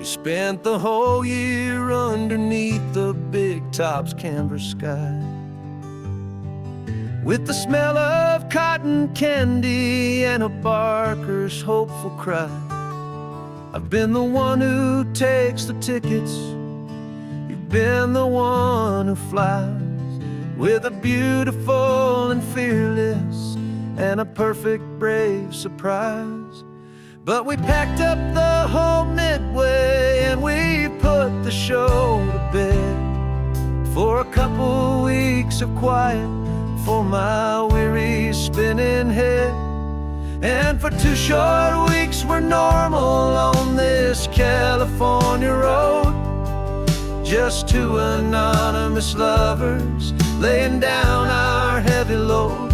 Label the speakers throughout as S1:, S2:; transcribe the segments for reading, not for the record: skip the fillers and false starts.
S1: We spent the whole year underneath the big top's canvas sky, with the smell of cotton candy and a barker's hopeful cry. I've been the one who takes the tickets, you've been the one who flies, with a beautiful and fearless and a perfect brave surprise. But we packed up the whole Midway and we put the show to bed for a couple weeks of quiet for my weary spinning head. And for 2 short weeks we're normal on this California road, just 2 anonymous lovers laying down our heavy load.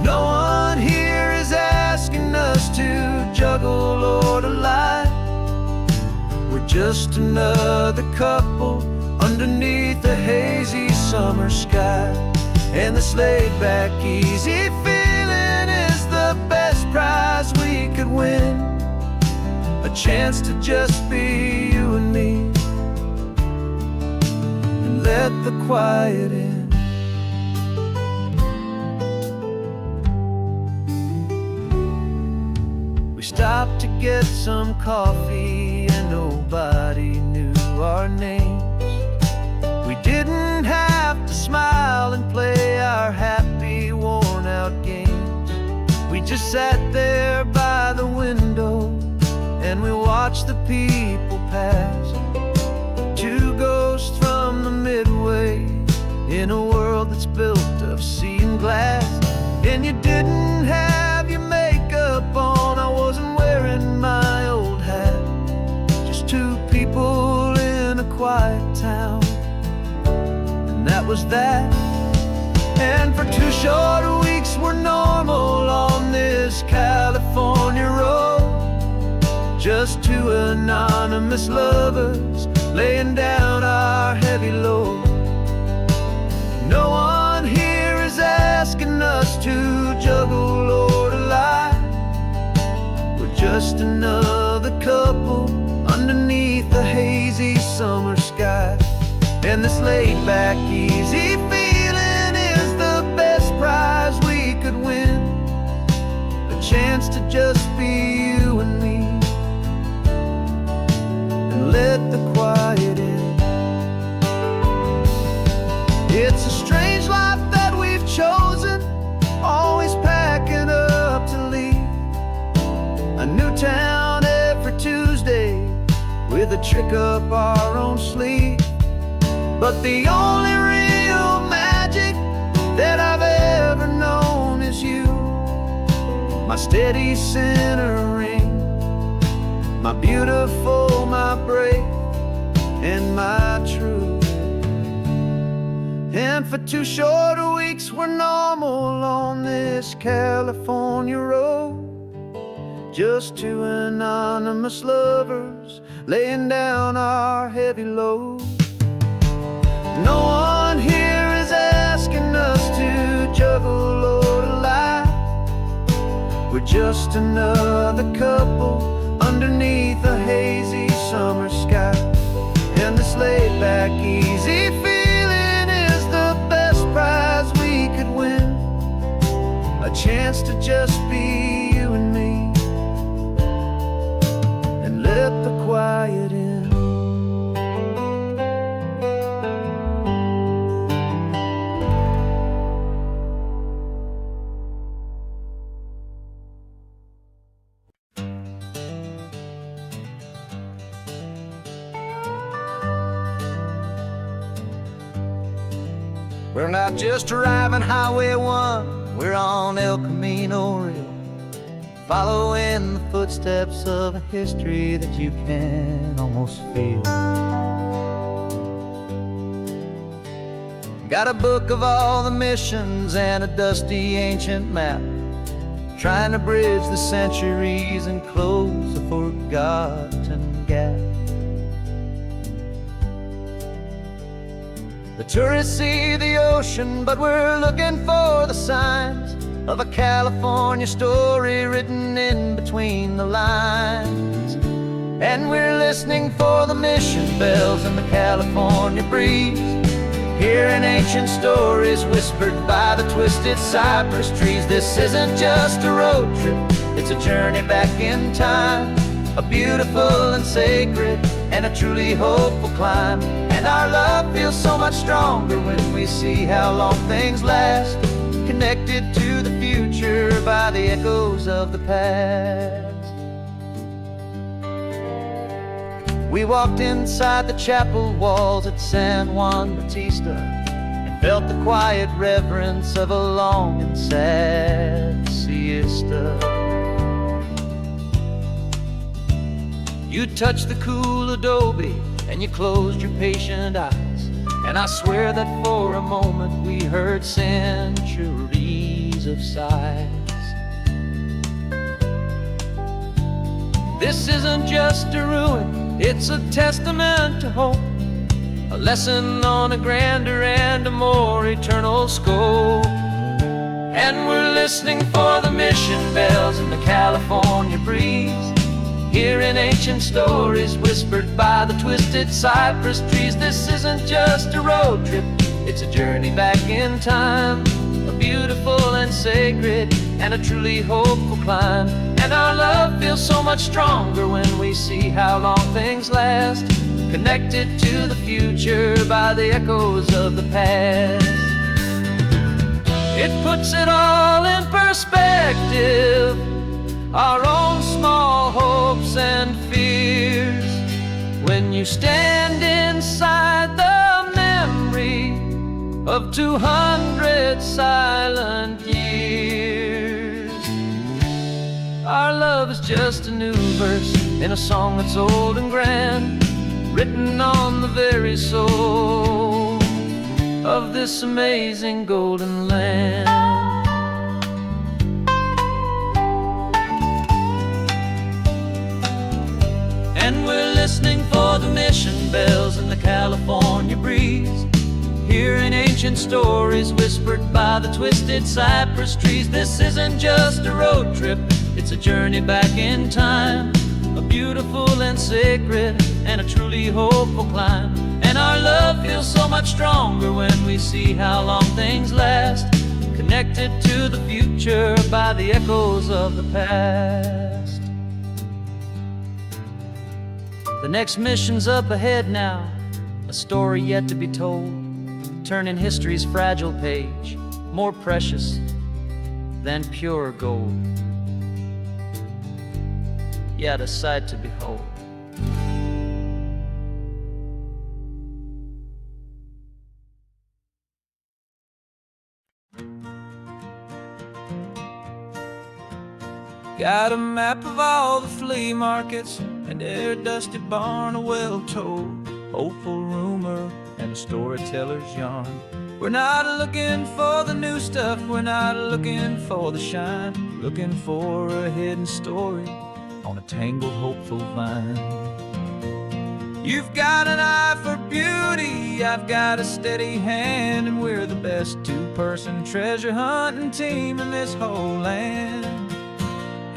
S1: No one here is asking us to juggle or to lie. We're just another couple underneath a hazy summer sky. And this laid-back, easy feeling is the best prize we could win, a chance to just be you and me, and let the quiet in. We stopped to get some coffee and nobody knew our names. We didn't have to smile and play our happy, worn-out games. We just sat there by the window and we watched the people pass. 2 ghosts from the Midway in a world that's built of sea and glass. And you didn't have your makeup on, I wasn't wearing my old hat. Just 2 people in a quiet town, and that was that. And for 2 short weeks we're normal on this California road, just 2 anonymous lovers laying down our heavy load. No one here is asking us to juggle or to lie. We're just another couple underneath the hazy summer sky. And this laid-back, easy feeling is the best prize we could win, a chance to just be you and me, and let the quiet in. It's a strange life that we've chosen, always packing up to leave a new town every Tuesday with a trick up our own sleeve. But the only real magic that I've ever known is you, my steady centering, my beautiful, my brave, and my true. And for 2 short weeks we're normal on this California road, just 2 anonymous lovers laying down our heavy load. No one here is asking us to juggle or to lie. We're just another couple underneath a hazy summer sky. And this laid-back, easy feeling is the best prize we could win, a chance to just be you and me, and let the quiet in. We're not just driving Highway 1, we're on El Camino Real, following the footsteps of a history that you can almost feel. Got a book of all the missions and a dusty ancient map, trying to bridge the centuries and close a forgotten gap. The tourists see the ocean, but we're looking for the signs of a California story written in between the lines. And we're listening for the mission bells in the California breeze, hearing ancient stories whispered by the twisted cypress trees. This isn't just a road trip, it's a journey back in time, a beautiful and sacred and a truly hopeful climb. And our love feels so much stronger when we see how long things last, connected to the future by the echoes of the past. We walked inside the chapel walls at San Juan Bautista and felt the quiet reverence of a long and sad siesta. You touched the cool adobe and you closed your patient eyes, and I swear that for a moment we heard centuries of sighs. This isn't just a ruin, it's a testament to hope, a lesson on a grander and a more eternal scope. And we're listening for the mission bells in the California breeze, hearing ancient stories whispered by the twisted cypress trees. This isn't just a road trip, it's a journey back in time, a beautiful and sacred and a truly hopeful climb. And our love feels so much stronger when we see how long things last, connected to the future by the echoes of the past. It puts it all in perspective, our own small hopes and fears, when you stand inside the memory of 200 silent years. Our love is just a new verse in a song that's old and grand, written on the very soul of this amazing golden land. And we're listening for the mission bells in the California breeze, hearing ancient stories whispered by the twisted cypress trees. This isn't just a road trip, it's a journey back in time, a beautiful and sacred and a truly hopeful climb. And our love feels so much stronger when we see how long things last, connected to the future by the echoes of the past. The next mission's up ahead now, a story yet to be told, turning history's fragile page more precious than pure gold. Yet a sight to behold. Got a map of all the flea markets and every dusty barn, a well-told, hopeful rumor and a storyteller's yarn. We're not looking for the new stuff, we're not looking for the shine, looking for a hidden story on a tangled, hopeful vine. You've got an eye for beauty, I've got a steady hand, and we're the best two-person treasure hunting team in this whole land.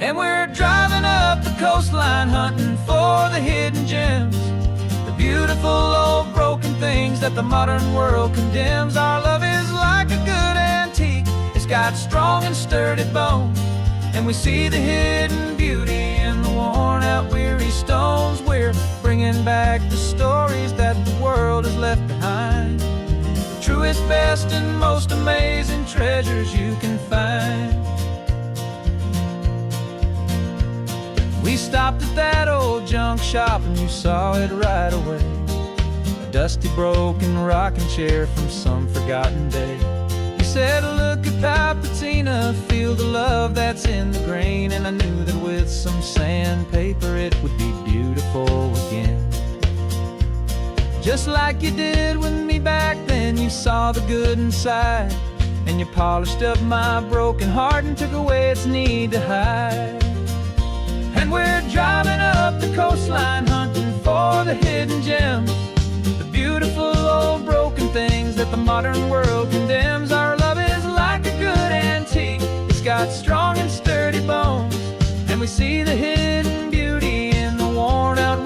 S1: And we're driving up the coastline hunting for the hidden gems, the beautiful old broken things that the modern world condemns. Our love is like a good antique, it's got strong and sturdy bones, and we see the hidden beauty in the worn out weary stones. We're bringing back the stories that the world has left behind, the truest, best and most amazing treasures you can find. We stopped at that old junk shop and you saw it right away, a dusty broken rocking chair from some forgotten day. You said, look at Papatina, feel the love that's in the grain, and I knew that with some sandpaper it would be beautiful again. Just like you did with me back then, you saw the good inside, and you polished up my broken heart and took away its need to hide. And we're driving up the coastline hunting for the hidden gems, the beautiful old broken things that the modern world condemns. Our love is like a good antique, it's got strong and sturdy bones, and we see the hidden beauty in the worn out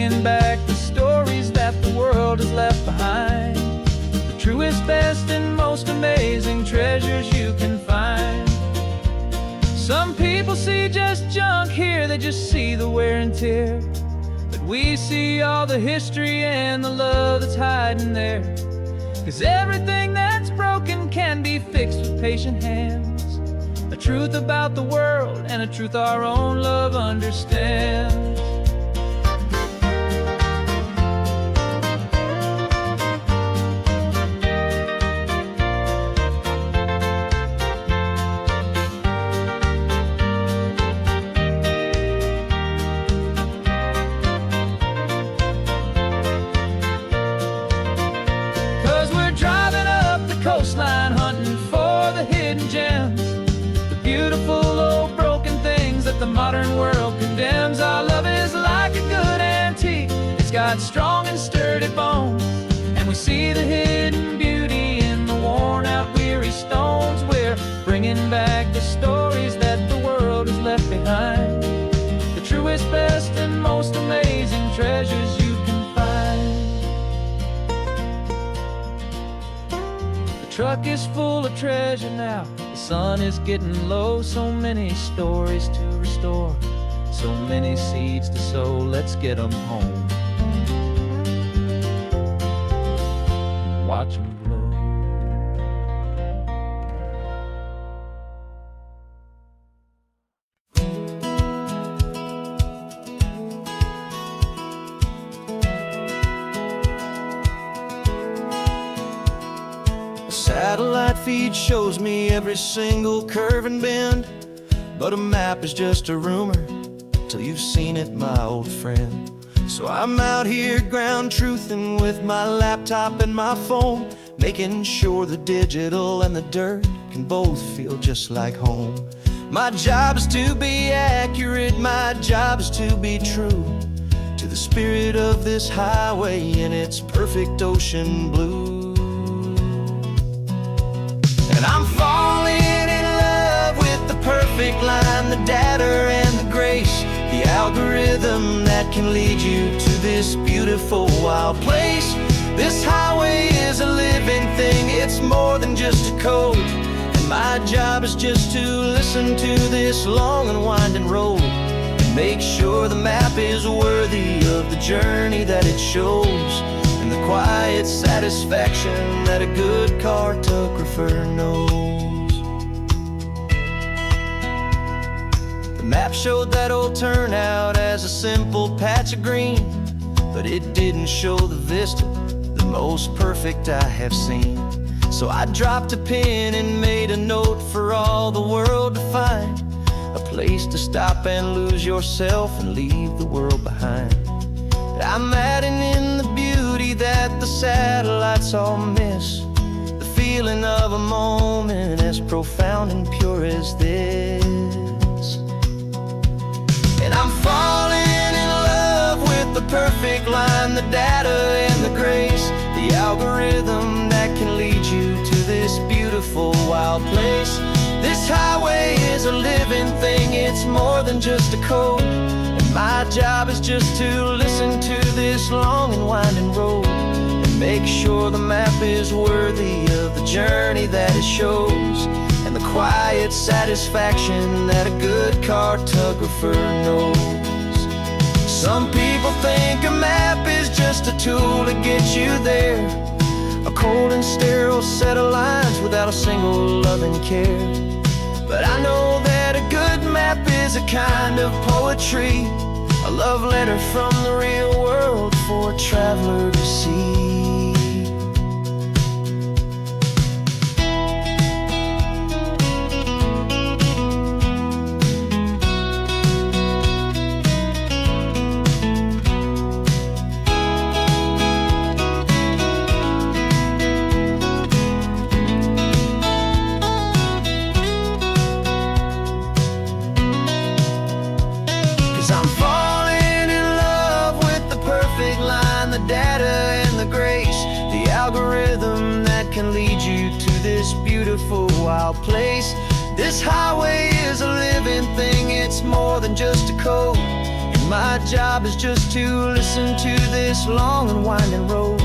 S1: bringing back the stories that the world has left behind. The truest, best, and most amazing treasures you can find. Some people see just junk here, they just see the wear and tear. But we see all the history and the love that's hiding there. 'Cause everything that's broken can be fixed with patient hands. A truth about the world and a truth our own love understands. 'Cause we're driving up the coastline, hunting for the hidden gems, the beautiful old broken things that the modern world condemns. Our love is like a good antique, it's got strong and sturdy bones, and we see the hidden beauty in the worn out weary stones. We're bringing back the stories that the world has left behind. The truest, best, and most amazing treasures you can find. The truck is full of treasure now, the sun is getting low. So many stories to restore, so many seeds to sow. Let's get them home, watch them blow. Satellite feed shows me every single curve and bend, but a map is just a rumor till you've seen it, my old friend. So I'm out here ground truthing with my laptop and my phone, making sure the digital and the dirt can both feel just like home. My job is to be accurate, my job is to be true to the spirit of this highway in its perfect ocean blue. I'm falling in love with the perfect line, the data and the grace, the algorithm that can lead you to this beautiful wild place. This highway is a living thing, it's more than just a code, and my job is just to listen to this long and winding road and make sure the map is worthy of the journey that it shows, and the quiet satisfaction that a good cartographer knows. The map showed that old turnout as a simple patch of green, but it didn't show the vista, the most perfect I have seen. So I dropped a pin and made a note for all the world to find, a place to stop and lose yourself and leave the world behind. I'm adding in the beauty that the satellites all miss, the feeling of a moment as profound and pure as this. And I'm falling in love with the perfect line, the data and the grace, the algorithm that can lead you to this beautiful wild place. This highway is a living thing, it's more than just a code, and my job is just to listen to this long and winding road and make sure the map is worthy of the journey that it shows, and the quiet satisfaction that a good cartographer knows. Some people think a map is just a tool to get you there, a cold and sterile set of lines without a single loving care. But I know that a good map is a kind of poetry, a love letter from the real world for a traveler to see. Can lead you to this beautiful wild place. This highway is a living thing, it's more than just a code, and My job is just to listen to this long and winding road,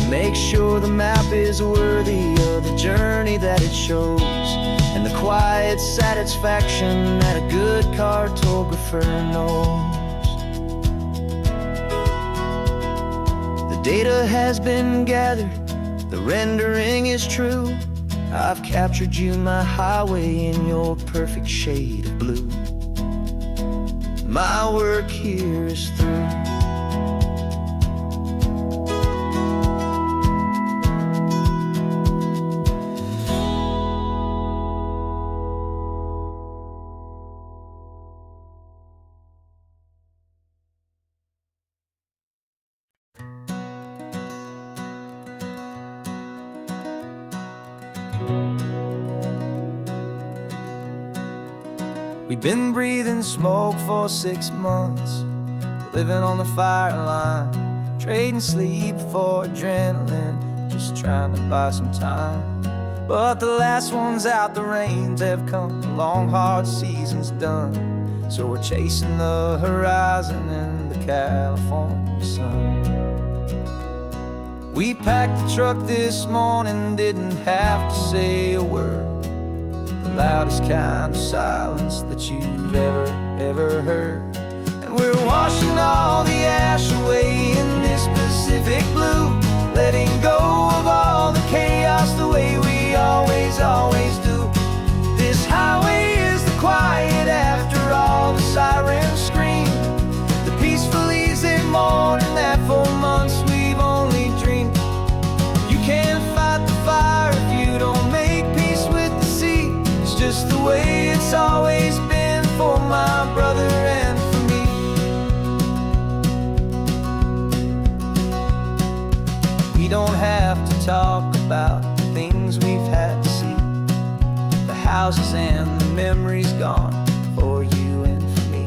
S1: make sure the map is worthy of the journey that it shows, and the quiet satisfaction that a good cartographer knows. The data has been gathered, the rendering is true. I've captured you, my highway, in your perfect shade of blue. My work here is through. We've been breathing smoke for 6 months, living on the fire line, trading sleep for adrenaline, just trying to buy some time. But the last one's out, the rains have come, the long hard season's done, so we're chasing the horizon in the California sun. We packed the truck this morning, didn't have to say a word, the loudest kind of silence that you've ever heard. And we're washing all the ash away in this Pacific blue, letting go of all the chaos the way we always do. This highway is the quiet after all the sirens scream, the peaceful easy morning that for months we've only dreamed. You can't fight the fire if you don't make peace with the sea. It's just the way it's always been for my brother and for me. We don't have to talk about the things we've had to see, the houses and the memories gone for you and for me.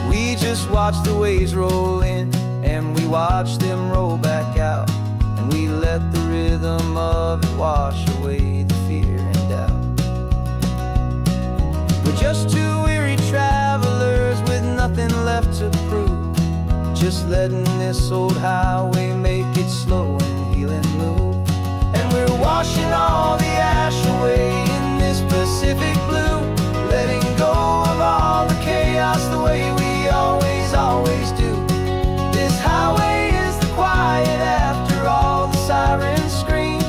S1: We just watch the waves roll in, and we watch them roll back out, and we let the rhythm of it wash away the fear and doubt. We're just two weary travelers with nothing left to prove, just letting this old highway make it slow and healing move. And we're washing all the ash away in this Pacific blue, letting go of all the chaos the way we always do. This highway is the quiet after all the sirens scream,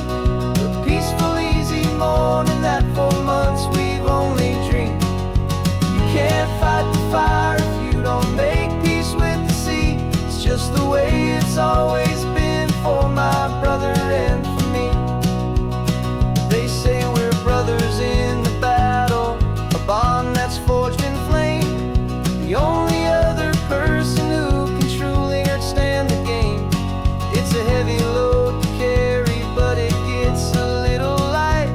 S1: the peaceful easy morning that for months we've only dreamed. You can't fight the fire if you don't make peace with the sea. It's just the way it's always been for my brother and for me. They say we're brothers in the battle, a bond that's forged in flame. The only other person who can truly understand the game. It's a heavy load to carry, but it gets a little light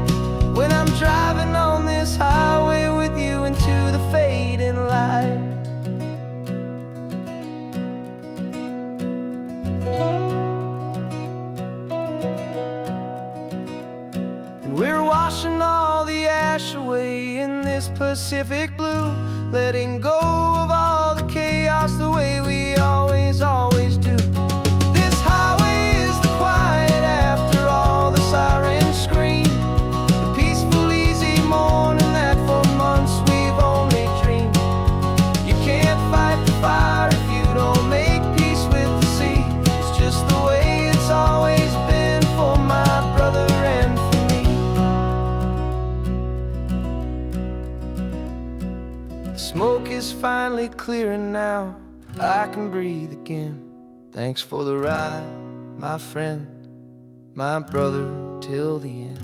S1: when I'm driving on this highway with you into the fading light. And we're washing all the ash away in this Pacific blue, letting go of all the chaos the way we always do. This highway is the quiet after all the sirens scream, the peaceful easy morning that for months we've only dreamed. You can't fight the fire if you don't make peace with the sea. It's just the way it's always been for my brother and for me. The smoke is finally clearing now, I can breathe again. Thanks for the ride, my friend, my brother, till the end.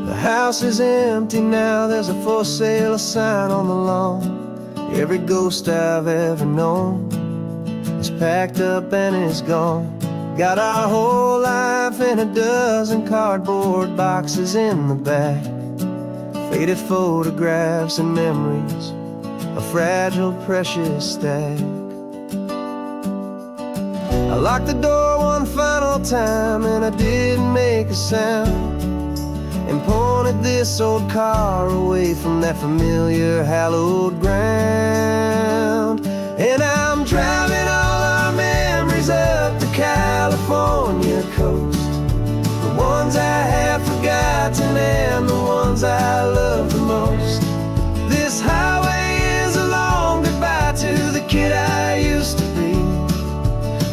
S1: The house is empty now, there's a for sale sign on the lawn. Every ghost I've ever known is packed up and is gone. Got our whole life in a dozen cardboard boxes in the back, faded photographs and memories a fragile, precious stack. I locked the door one final time and I didn't make a sound, and pointed this old car away from that familiar hallowed ground. And I'm driving all our memories up the California coast, the ones I have forgotten and the ones I love the most. This highway is a long goodbye to the kid I used to be,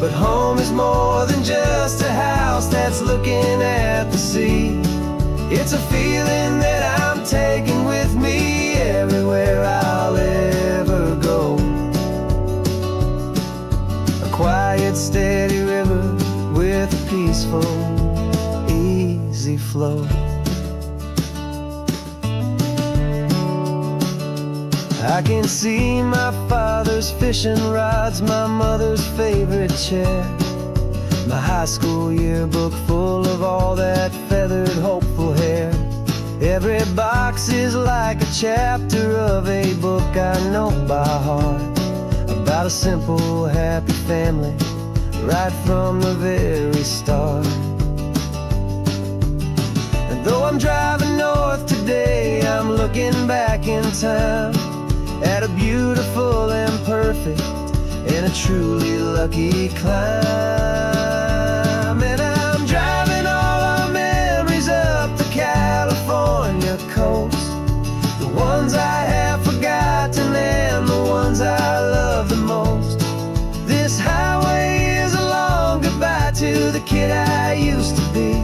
S1: but home is more than just a house that's looking at the sea. It's a feeling that I'm taking with me everywhere I'll ever go. A quiet, steady river with a peaceful, easy flow. I can see my father's fishing rods, my mother's favorite chair, my high school yearbook full of all that feathered, hopeful hair. Every box is like a chapter of a book I know by heart, about a simple, happy family right from the very start. And though I'm driving north today, I'm looking back in time at a beautiful and perfect and a truly lucky climb. And I'm driving all our memories up the California coast, the ones I have forgotten and the ones I love the most. This highway is a long goodbye to the kid I used to be,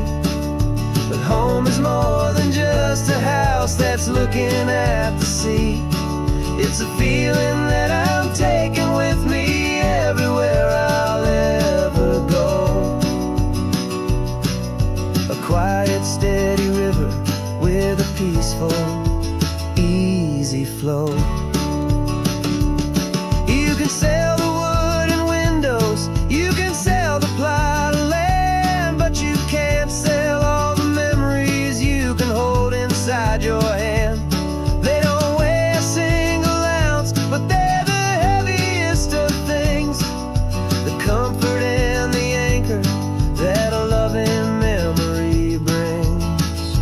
S1: but home is more than just a house that's looking at the sea. It's a feeling that I'm taking with me everywhere I'll ever go. A quiet, steady river with a peaceful, easy flow. You can sail the wood and windows, you can sail the plot of land, but you can't sail all the memories you can hold inside your hand. They don't weigh a single ounce, but they're the heaviest of things, the comfort and the anchor that a loving memory brings.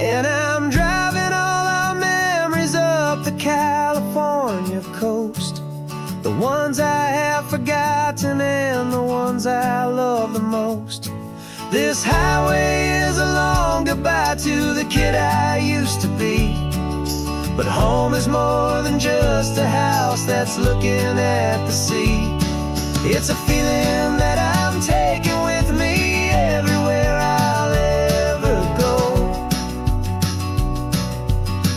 S1: And I'm driving all our memories up the California coast, the ones I have forgotten and the ones I love the most. This highway is a long goodbye to the kid I used to be, but home is more than just a house that's looking at the sea. It's a feeling that I'm taking with me everywhere I'll ever go.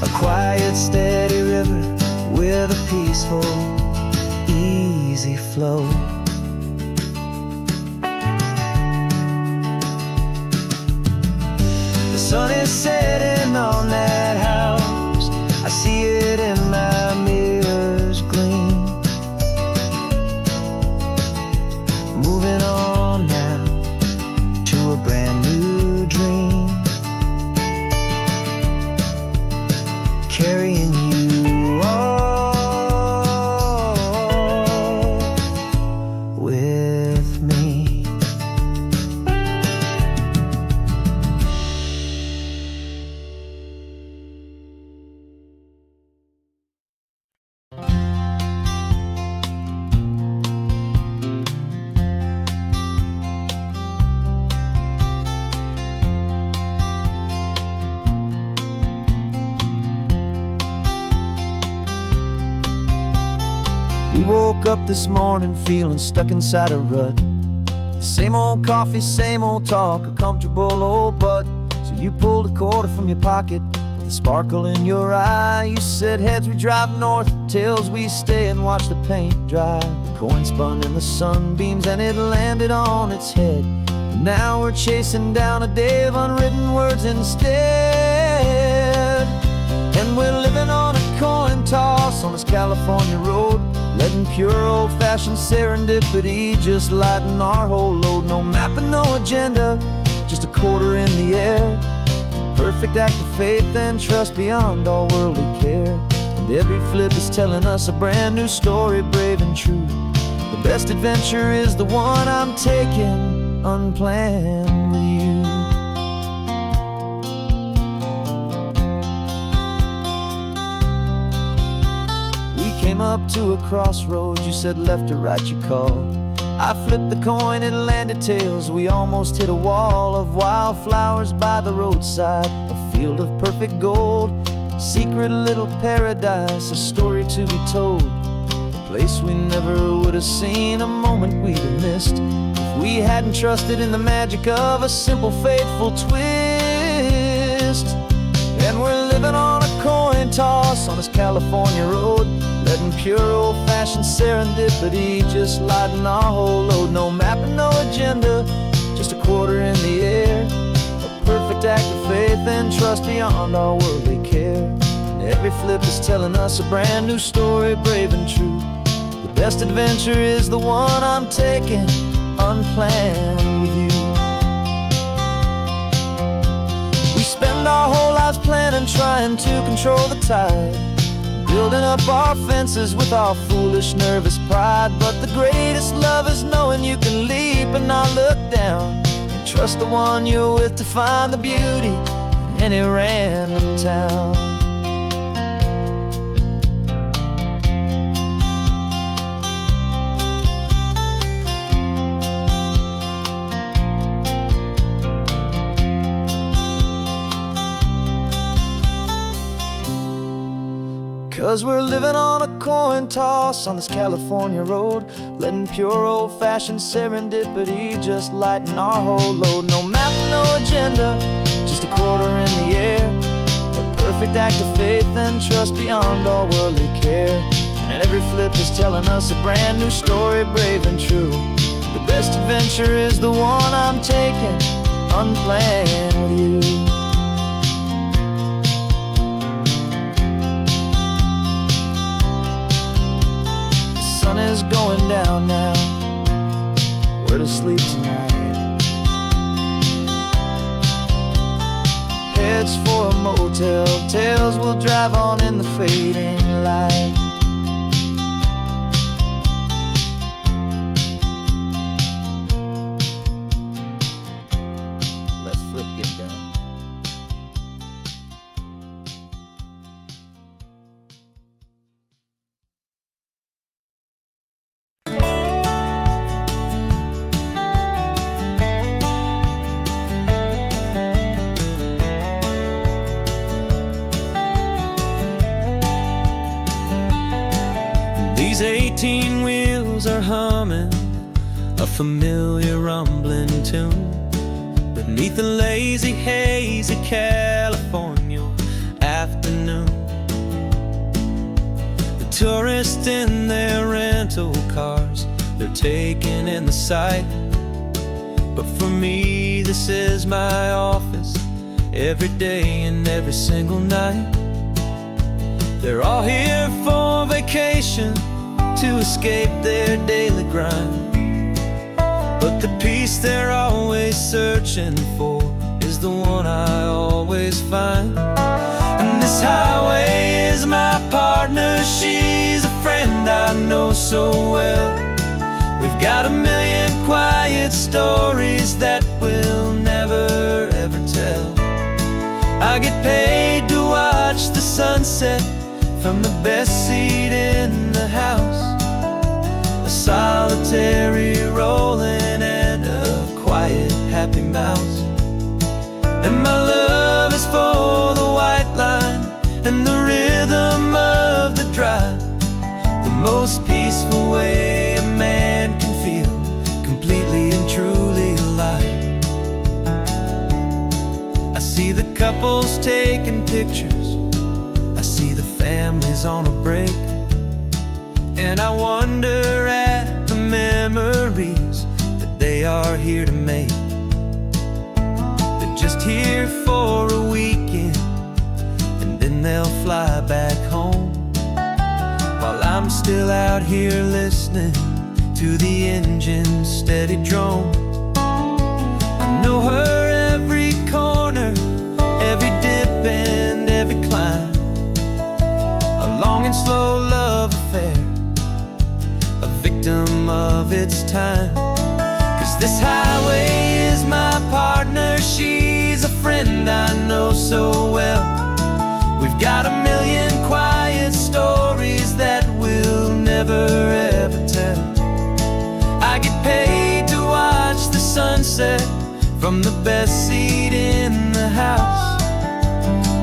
S1: A quiet, steady river with a peaceful, easy flow. The sun is setting on that house, I see it in my mirror's gleam. Moving on now to a brand new dream, carrying you all with me. We woke up this morning feeling stuck inside a rut. Same old coffee, same old talk, a comfortable old butt. So you pulled a quarter from your pocket with a sparkle in your eye. You said, heads we drive north, tails we stay and watch the paint dry. The coin spun in the sunbeams and it landed on its head. And now we're chasing down a day of unwritten words instead. And we're living on a coin toss on this California road, letting pure old-fashioned serendipity just lighten our whole load. No map and no agenda, just a quarter in the air. Perfect act of faith and trust beyond all worldly care. And every flip is telling us a brand new story, brave and true. The best adventure is the one I'm taking unplanned with you. We came up to a crossroads, you said left or right, you called. I flipped the coin, it landed tails. We almost hit a wall of wildflowers by the roadside, a field of perfect gold, secret little paradise, a story to be told, a place we never would have seen, a moment we'd have missed if we hadn't trusted in the magic of a simple, faithful twist. And we're living on a coin toss on this California road, letting pure old-fashioned serendipity just lighten our whole load. No map and no agenda, just a quarter in the air, a perfect act of faith and trust beyond our worldly care. And every flip is telling us a brand new story, brave and true. The best adventure is the one I'm taking unplanned with you. We spend our whole lives planning, trying to control the tide, building up our fences with our foolish, nervous pride. But the greatest love is knowing you can leap and not look down, and trust the one you're with to find the beauty in any random town. 'Cause we're living on a coin toss on this California road, letting pure old-fashioned serendipity just lighten our whole load. No map, no agenda, just a quarter in the air, a perfect act of faith and trust beyond all worldly care. And every flip is telling us a brand new story, brave and true. The best adventure is the one I'm taking unplanned with you. The sun is going down now, we're to sleep tonight. Heads for a motel, tails will drive on in the fading light. Let's flip, get down. These 18 wheels are humming a familiar rumbling tune beneath the lazy haze of California afternoon. The tourists in their rental cars, they're taking in the sight. But for me, this is my office, every day and every single night. They're all here for vacation, to escape their daily grind. But the peace they're always searching for is the one I always find. And this highway is my partner, she's a friend I know so well. We've got a million quiet stories that we'll never ever tell. I get paid to watch the sunset from the best seat in the house, a solitary rolling and a quiet happy mouse. And my love is for the white line and the rhythm of the drive, the most peaceful way a man can feel completely and truly alive. I see the couples taking pictures, I see the families on a break, and I wonder at the memories that they are here to make. They're just here for a weekend, and then they'll fly back home, while I'm still out here listening to the engine's steady drone. I know her every corner, every dip and every climb, a longing friend I know so well. We've got a million quiet stories that we'll never ever tell. I get paid to watch the sunset from the best seat in the house.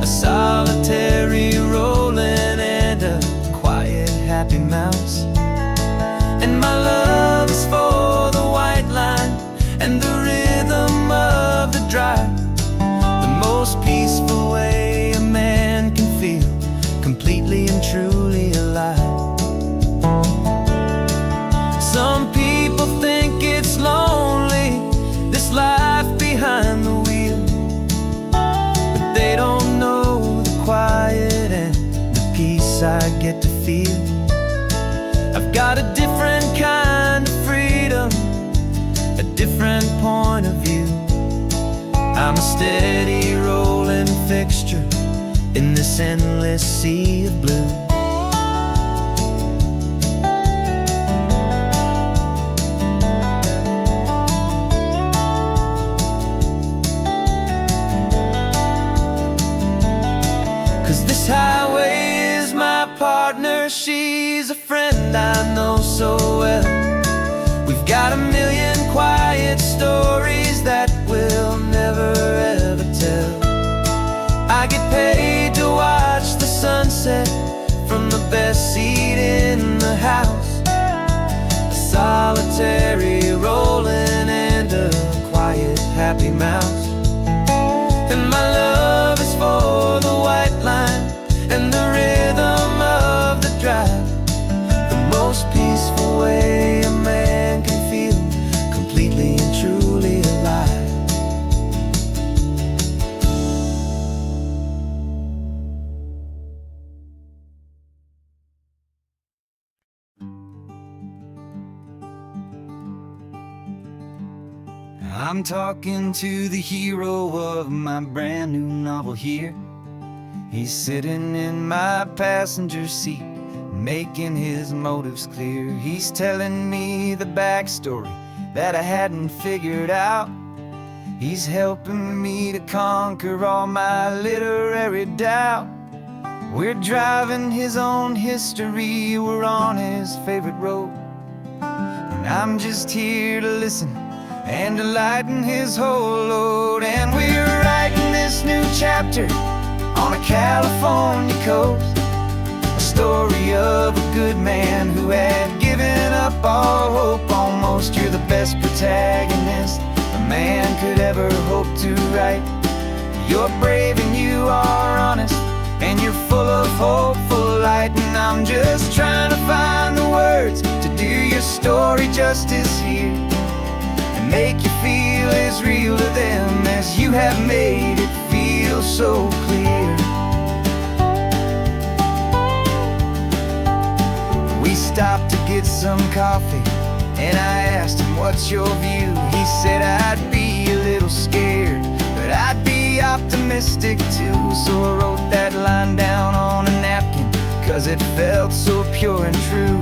S1: A solitary rolling and a quiet happy mouse. And my love is for the white line and the rhythm of the drive. The most peaceful way a man can feel completely and truly alive. Some people think it's lonely, this life behind the wheel, but they don't know the quiet and the peace I get to feel. I've got a different kind of freedom, a different point of view. I'm a steady rolling fixture in this endless sea of blue. Cause this highway is my partner, she's a friend I know so well. We've got a million quiet stories that we'll never ever tell. I get paid to watch the sunset from the best seat in the house. A solitary rolling and a quiet happy mouse. And my love is for the white line and the rhythm of the drive. The most peaceful way a man can feel completely and truly alive. I'm talking to the hero of my brand new novel here. He's sitting in my passenger seat, making his motives clear. He's telling me the backstory that I hadn't figured out. He's helping me to conquer all my literary doubt. We're driving his own history, we're on his favorite road, and I'm just here to listen and to lighten his whole load. And we're writing this new chapter on a California coast, a story of a good man who had given up all hope almost. You're the best protagonist a man could ever hope to write. You're brave and you are honest, and you're full of hopeful light. And I'm just trying to find the words to do your story justice here, and make you feel as real to them as you have made it feel so clear. We stopped to get some coffee, and I asked him, what's your view? He said, I'd be a little scared, but I'd be optimistic too. So I wrote that line down on a napkin, cause it felt so pure and true.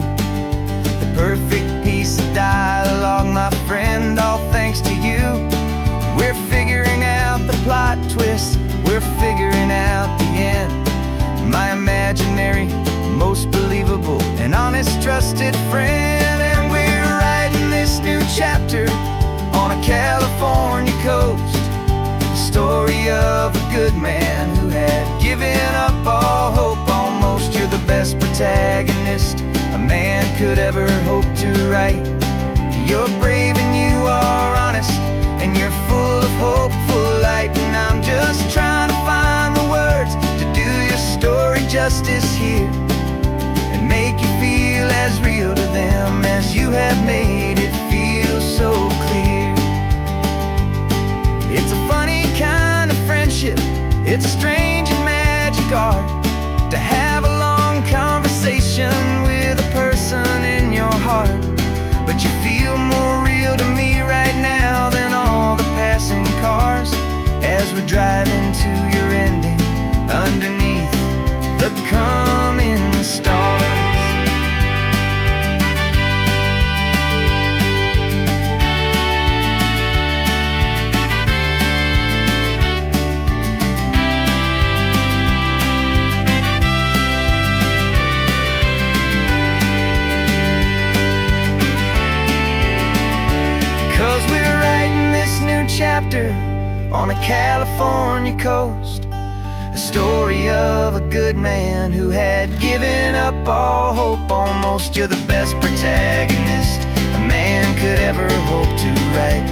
S1: The perfect piece of dialogue, my friend, all thanks to you. We're figuring out the plot twist, we're figuring out the end. My imaginary, most believable and honest trusted friend. And we're writing this new chapter on a California coast, the story of a good man who had given up all hope almost. You're the best protagonist a man could ever hope to write. You're brave and you are honest, and you're full of hopeful light. And I'm just trying to find the words to do your story justice here, and make you feel as real to them as you have made it feel so clear. It's a funny kind of friendship, it's a strange and magic art to have a long conversation with a person in your heart. But you feel more real to me right now than all the passing cars, as we're driving to your ending underneath the coming stars. California coast, a story of a good man who had given up all hope almost. You're the best protagonist a man could ever hope to write.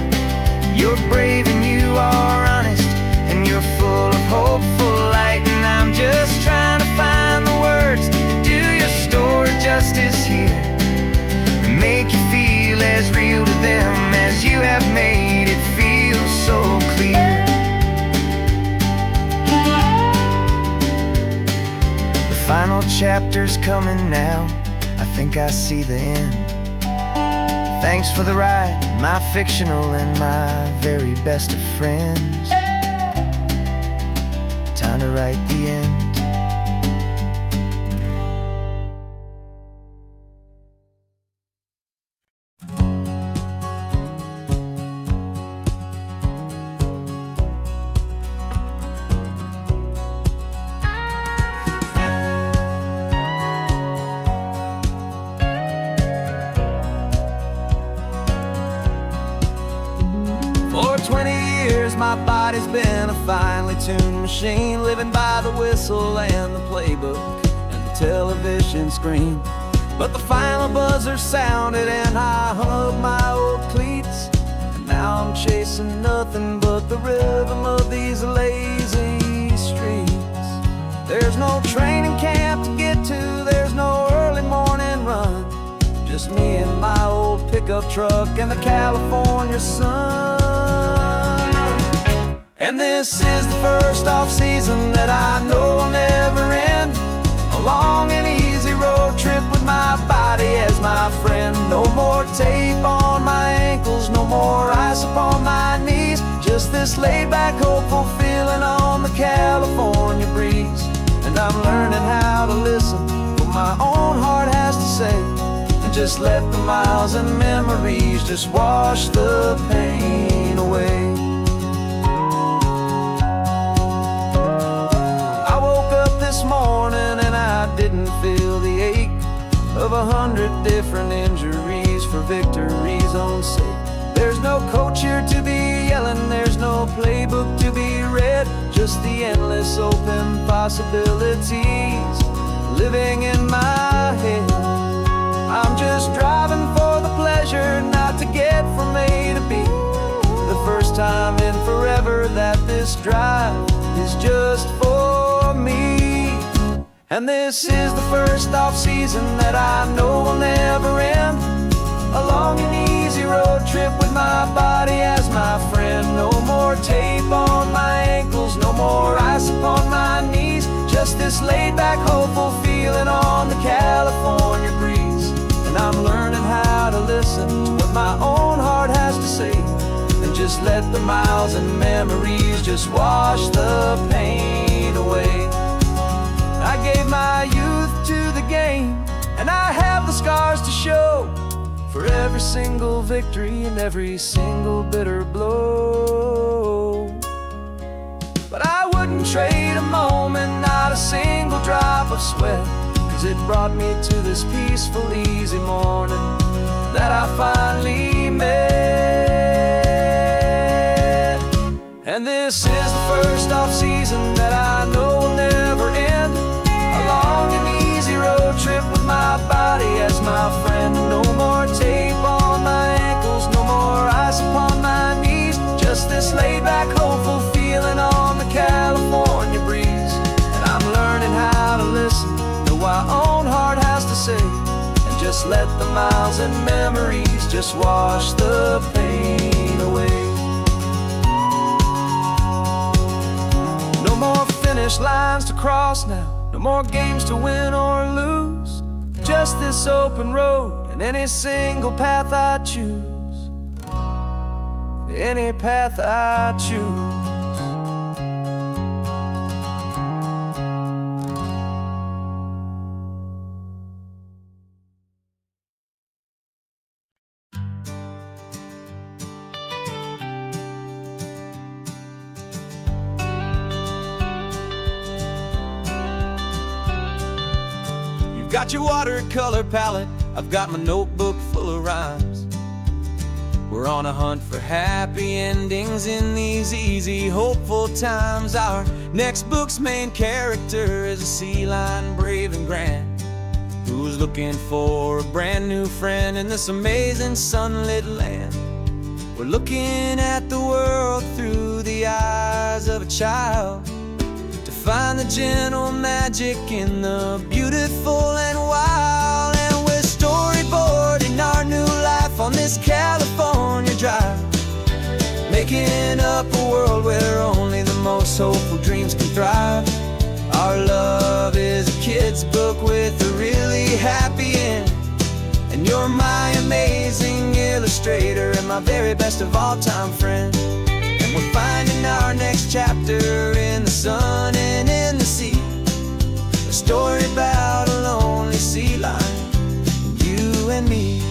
S1: You're brave and you are honest, and you're full of hopeful light. And I'm just trying to find the words to do your story justice here, and make you feel as real to them as you have made it feel so clear. The final chapter's coming now, I think I see the end. Thanks for the ride, my fictional and my very best of friends. Time to write the end. For 20 years my body's been a finely tuned machine, living by the whistle and the playbook and the television screen. But the final buzzer sounded and I hung up my old cleats, and now I'm chasing nothing but the rhythm of these lazy streets. There's no training camp to get to, there's no early morning run, just me and my old pickup truck and the California sun. And this is the first off-season that I know will never end, a long and easy road trip with my body as my friend. No more tape on my ankles, no more ice upon my knees, just this laid-back, hopeful feeling on the California breeze. And I'm learning how to listen what my own heart has to say, and just let the miles and memories just wash the pain away. I woke up this morning and I didn't feel the ache of 100 different injuries for victory's own sake. There's no coach here to be yelling, there's no playbook to be read, just the endless open possibilities living in my head. I'm just driving for the pleasure, not to get from A to B. The first time in forever that this drive is just for me. And this is the first off-season that I know will never end, a long and easy road trip with my body as my friend. No more tape on my ankles, no more ice upon my knees, just this laid-back, hopeful feeling on the California breeze. And I'm learning how to listen to what my own heart has to say, and just let the miles and memories just wash the pain away. I gave my youth to the game, and I have the scars to show for every single victory and every single bitter blow. But I wouldn't trade a moment, not a single drop of sweat, 'cause it brought me to this peaceful, easy morning that I finally met. And this is the first off-season that I know will never end, a long and easy road trip with my body as my friend. No more tape on my ankles, no more ice upon my knees, just this laid-back, hopeful feeling on the California breeze. And I'm learning how to listen to what my own heart has to say, and just let the miles and memories just wash the pain away. No more finish lines to cross now, no more games to win or lose, just this open road and any single path I choose, any path I choose. Got your watercolor palette, I've got my notebook full of rhymes. We're on a hunt for happy endings in these easy, hopeful times. Our next book's main character is a sea lion, brave and grand, who's looking for a brand new friend in this amazing sunlit land. We're looking at the world through the eyes of a child, to find the gentle magic in the beautiful and wild. And we're storyboarding our new life on this California drive, making up a world where only the most hopeful dreams can thrive. Our love is a kid's book with a really happy end, and you're my amazing illustrator and my very best of all-time friend. And we're finding our next chapter in the sun and in the sea, a story about a lonely sea lion, you and me.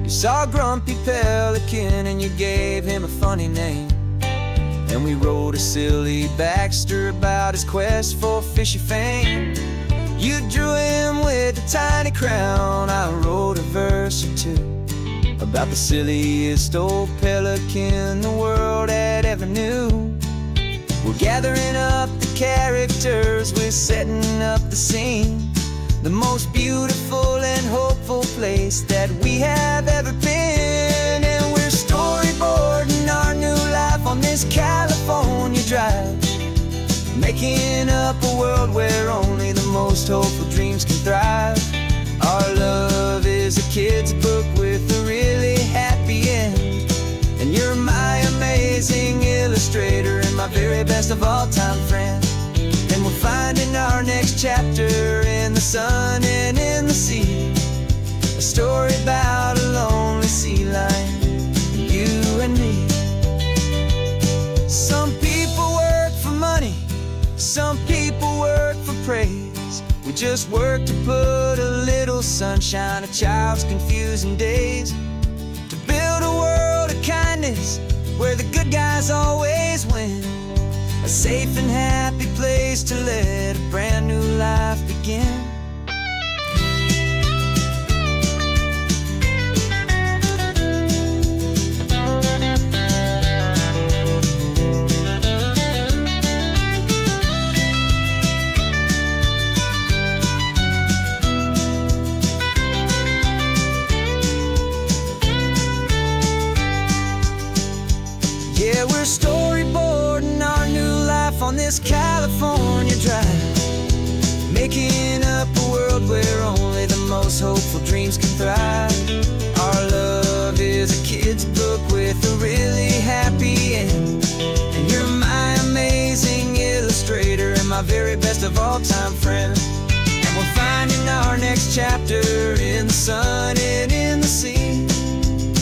S1: You saw a grumpy pelican and you gave him a funny name, and we wrote a silly Baxter about his quest for fishy fame. You drew him with a tiny crown, I wrote a verse or two about the silliest old pelican the world had ever knew. We're gathering up the characters, we're setting up the scene, the most beautiful and hopeful place that we have ever been. And we're storyboarding our new life on this California drive, making up a world where only the most hopeful dreams can thrive. Our love is a kid's book with a really happy end, and you're my amazing illustrator and my very best of all-time friend. And we're finding our next chapter in the sun and in the sea, a story about a lonely sea lion, you and me. Some people work for money, some people work for praise. We just work to put a little sunshine in a child's confusing days, to build a world of kindness where the good guys always win, a safe and happy place to let a brand new life begin. Yeah, we're storyboarding our new life on this California drive, making up a world where only the most hopeful dreams can thrive. Our love is a kid's book with a really happy end, and you're my amazing illustrator and my very best of all-time friend. And we're finding our next chapter in the sun and in the sea,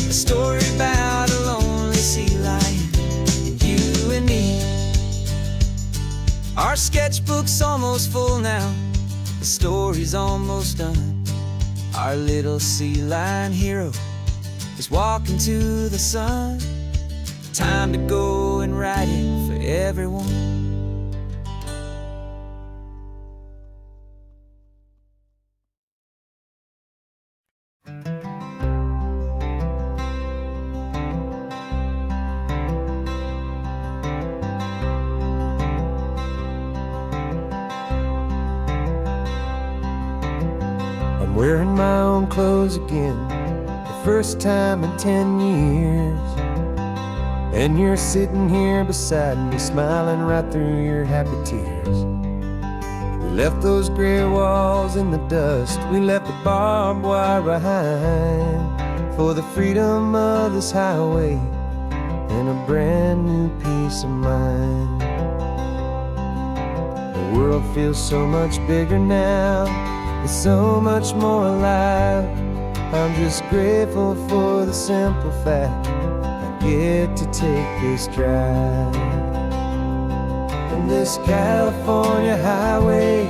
S1: a story about a lonely sea lion, you and me. Our sketchbook's almost full now, the story's almost done. Our little sea lion hero is walking to the sun. Time to go and write it for everyone. I'm wearing my own clothes again, the first time in 10 years. And you're sitting here beside me, smiling right through your happy tears. We left those gray walls in the dust, we left the barbed wire behind, for the freedom of this highway and a brand new peace of mind. The world feels so much bigger now, it's so much more alive. I'm just grateful for the simple fact I get to take this drive. And this California highway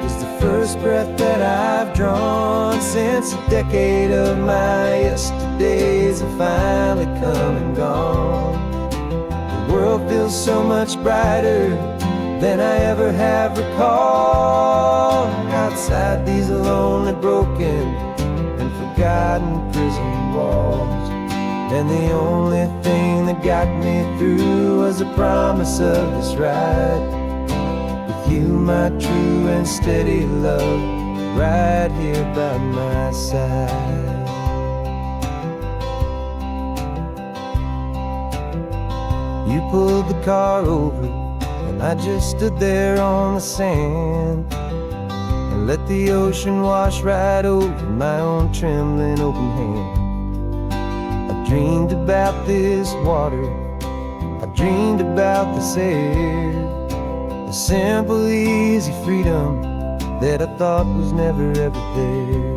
S1: is the first breath that I've drawn since a decade of my yesterdays have finally come and gone. The world feels so much brighter than I ever have recalled, outside these lonely, broken, and forgotten prison walls. And the only thing that got me through was the promise of this ride. With you, my true and steady love, right here by my side. You pulled the car over, and I just stood there on the sand and let the ocean wash right over my own trembling open hand. I dreamed about this water, I dreamed about this air, the simple, easy freedom that I thought was never ever there.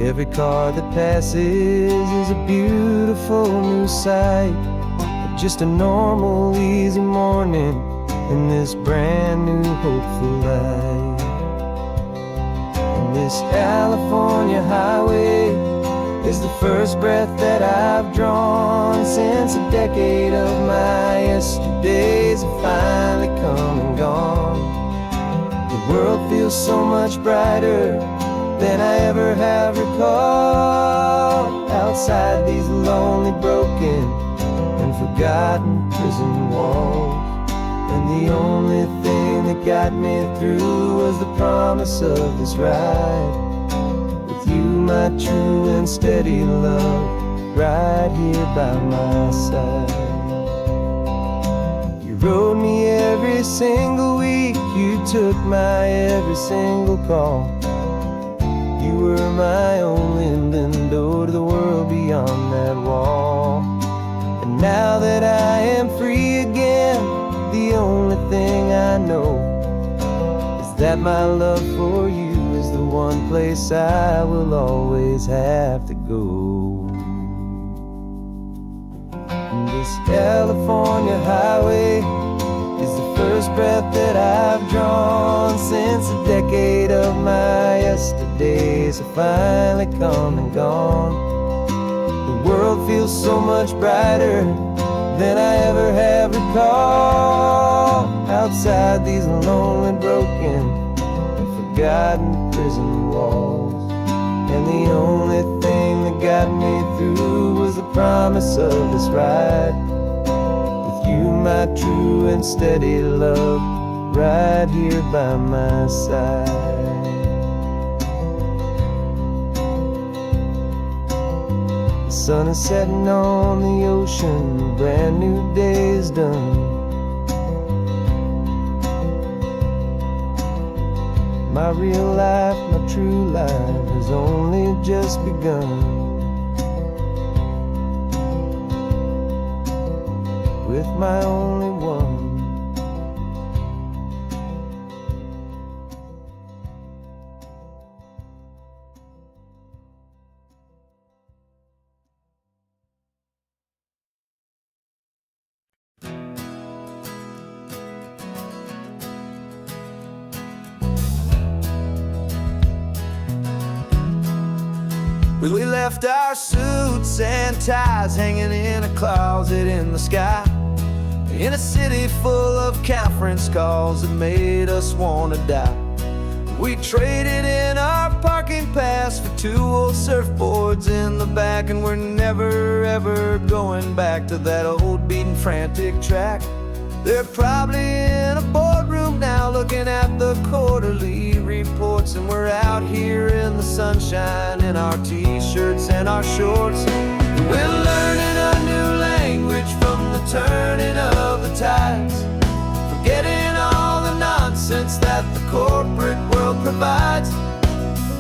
S1: Every car that passes is a beautiful new sight, but just a normal, easy morning in this brand new, hopeful life. And this California highway is the first breath that I've drawn since a decade of my yesterdays have finally come and gone. The world feels so much brighter than I ever have recalled, outside these lonely, broken, and forgotten prison walls. And the only thing that got me through was the promise of this ride. With you, my true and steady love, right here by my side. You rode me every single week, you took my every single call. You were my only window to the world beyond that wall. And now that I am free again, the only thing I know is that my love for you is the one place I will always have to go. And this California highway is the first breath that I've drawn since a decade of my yesterdays have finally come and gone. The world feels so much brighter than I ever have recalled, outside these lonely, broken, and forgotten prison walls. And the only thing that got me through was the promise of this ride. With you, my true and steady love, right here by my side. The sun is setting on the ocean, a brand new day is done. My real life, my true life has only just begun. With my only one. We left our suits and ties hanging in a closet in the sky, in a city full of conference calls that made us wanna die. We traded in our parking pass for 2 old surfboards in the back, and we're never ever going back to that old beaten frantic track. They're probably in a boardroom now looking at the quarterly reports, and we're out here in the sunshine in our t-shirts and our shorts. We're learning a new language from the turning of the tides, forgetting all the nonsense that the corporate world provides.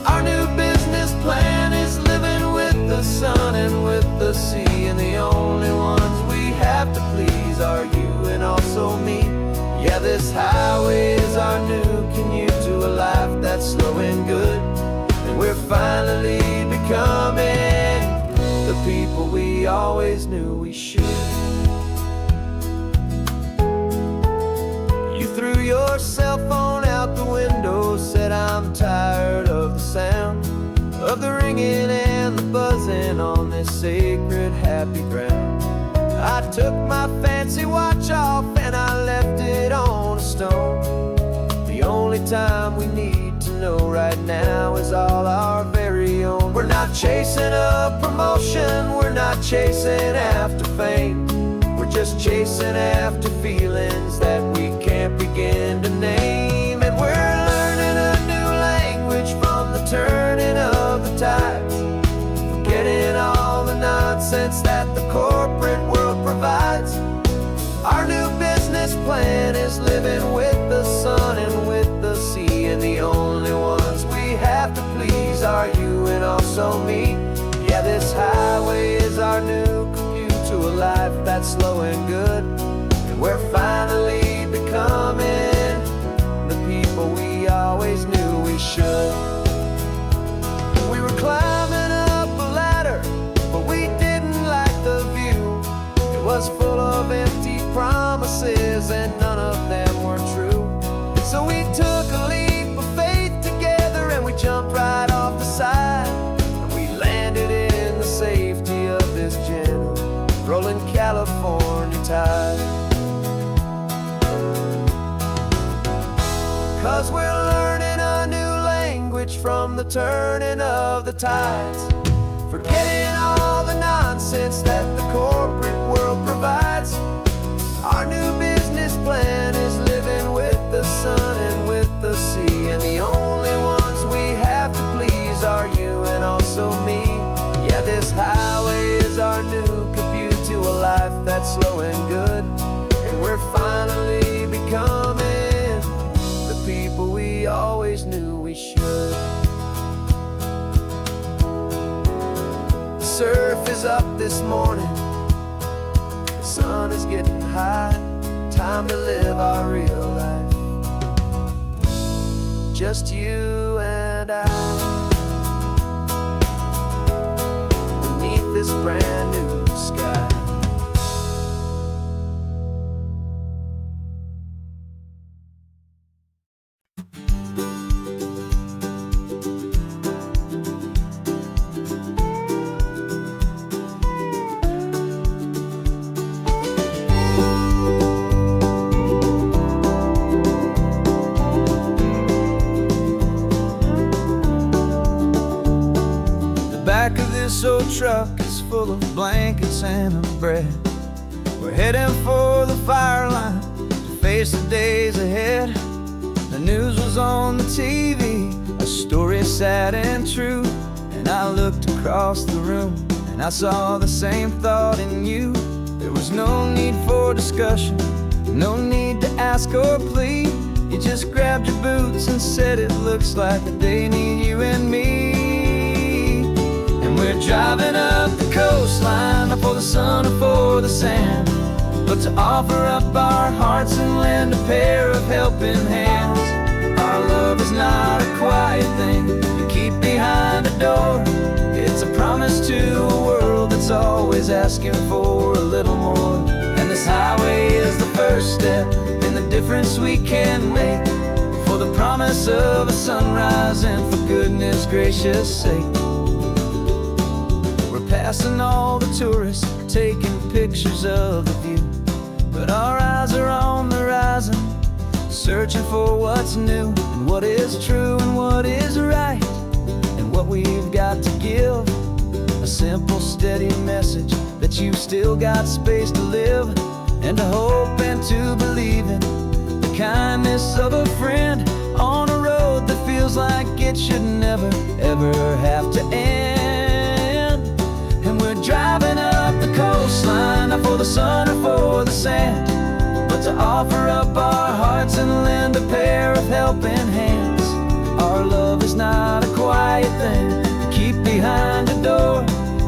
S1: Our new business plan is living with the sun and with the sea, and the only ones we have to please are you and also me. Yeah, this highway is our new commute to a life that's slow and good, and we're finally becoming the people we always knew we should. You threw your cell phone out the window, said I'm tired of the sound of the ringing and the buzzing on this sacred happy ground. I took my fancy watch off and I left it on a stone. The only time we need to know right now is all our very not chasing a promotion, we're not chasing after fame. We're just chasing after feelings that we can't begin to name. And we're learning a new language from the turning of the tides, forgetting all the nonsense that the corporate world provides. Our new business plan is living with the sun and with the sea, and the only ones we have to please are you and also me. Yeah, this highway is our new commute to a life that's slow and good, and we're finally becoming the people we always knew we should. We were climbing up a ladder, but we didn't like the view. It was full of empty promises and none of them were true. So we took a leap of faith together and we jumped right off the side, and we landed in the safety of this gentle rolling California tide. 'Cause we're learning a new language from the turning of the tides, forgetting all the nonsense that the corporate world provides. Our new business plan is living with the sun and with the sea, and the only ones we have to please are you and also me. Yeah, this highway is our new commute to a life that's slow and good, and we're finally becoming the people we always knew we should. The surf is up this morning, the sun is getting high, time to live our real life, just you and I, beneath this brand new sky. Back of this old truck is full of blankets and of bread. We're heading for the fire line to face the days ahead. The news was on the TV, a story sad and true, and I looked across the room and I saw the same thought in you. There was no need for discussion, no need to ask or plead. You just grabbed your boots and said it looks like the day need you and me. We're driving up the coastline, not for the sun or for the sand, but to offer up our hearts and lend a pair of helping hands. Our love is not a quiet thing you keep behind a door. It's a promise to a world that's always asking for a little more. And this highway is the first step in the difference we can make, for the promise of a sunrise and for goodness gracious sake. Passing all the tourists, taking pictures of the view, but our eyes are on the horizon, searching for what's new, and what is true and what is right, and what we've got to give. A simple, steady message that you've still got space to live, and to hope and to believe in the kindness of a friend on a road that feels like it should never, ever have to end. We're driving up the coastline, not for the sun or for the sand, but to offer up our hearts and lend a pair of helping hands. Our love is not a quiet thing to keep behind a door.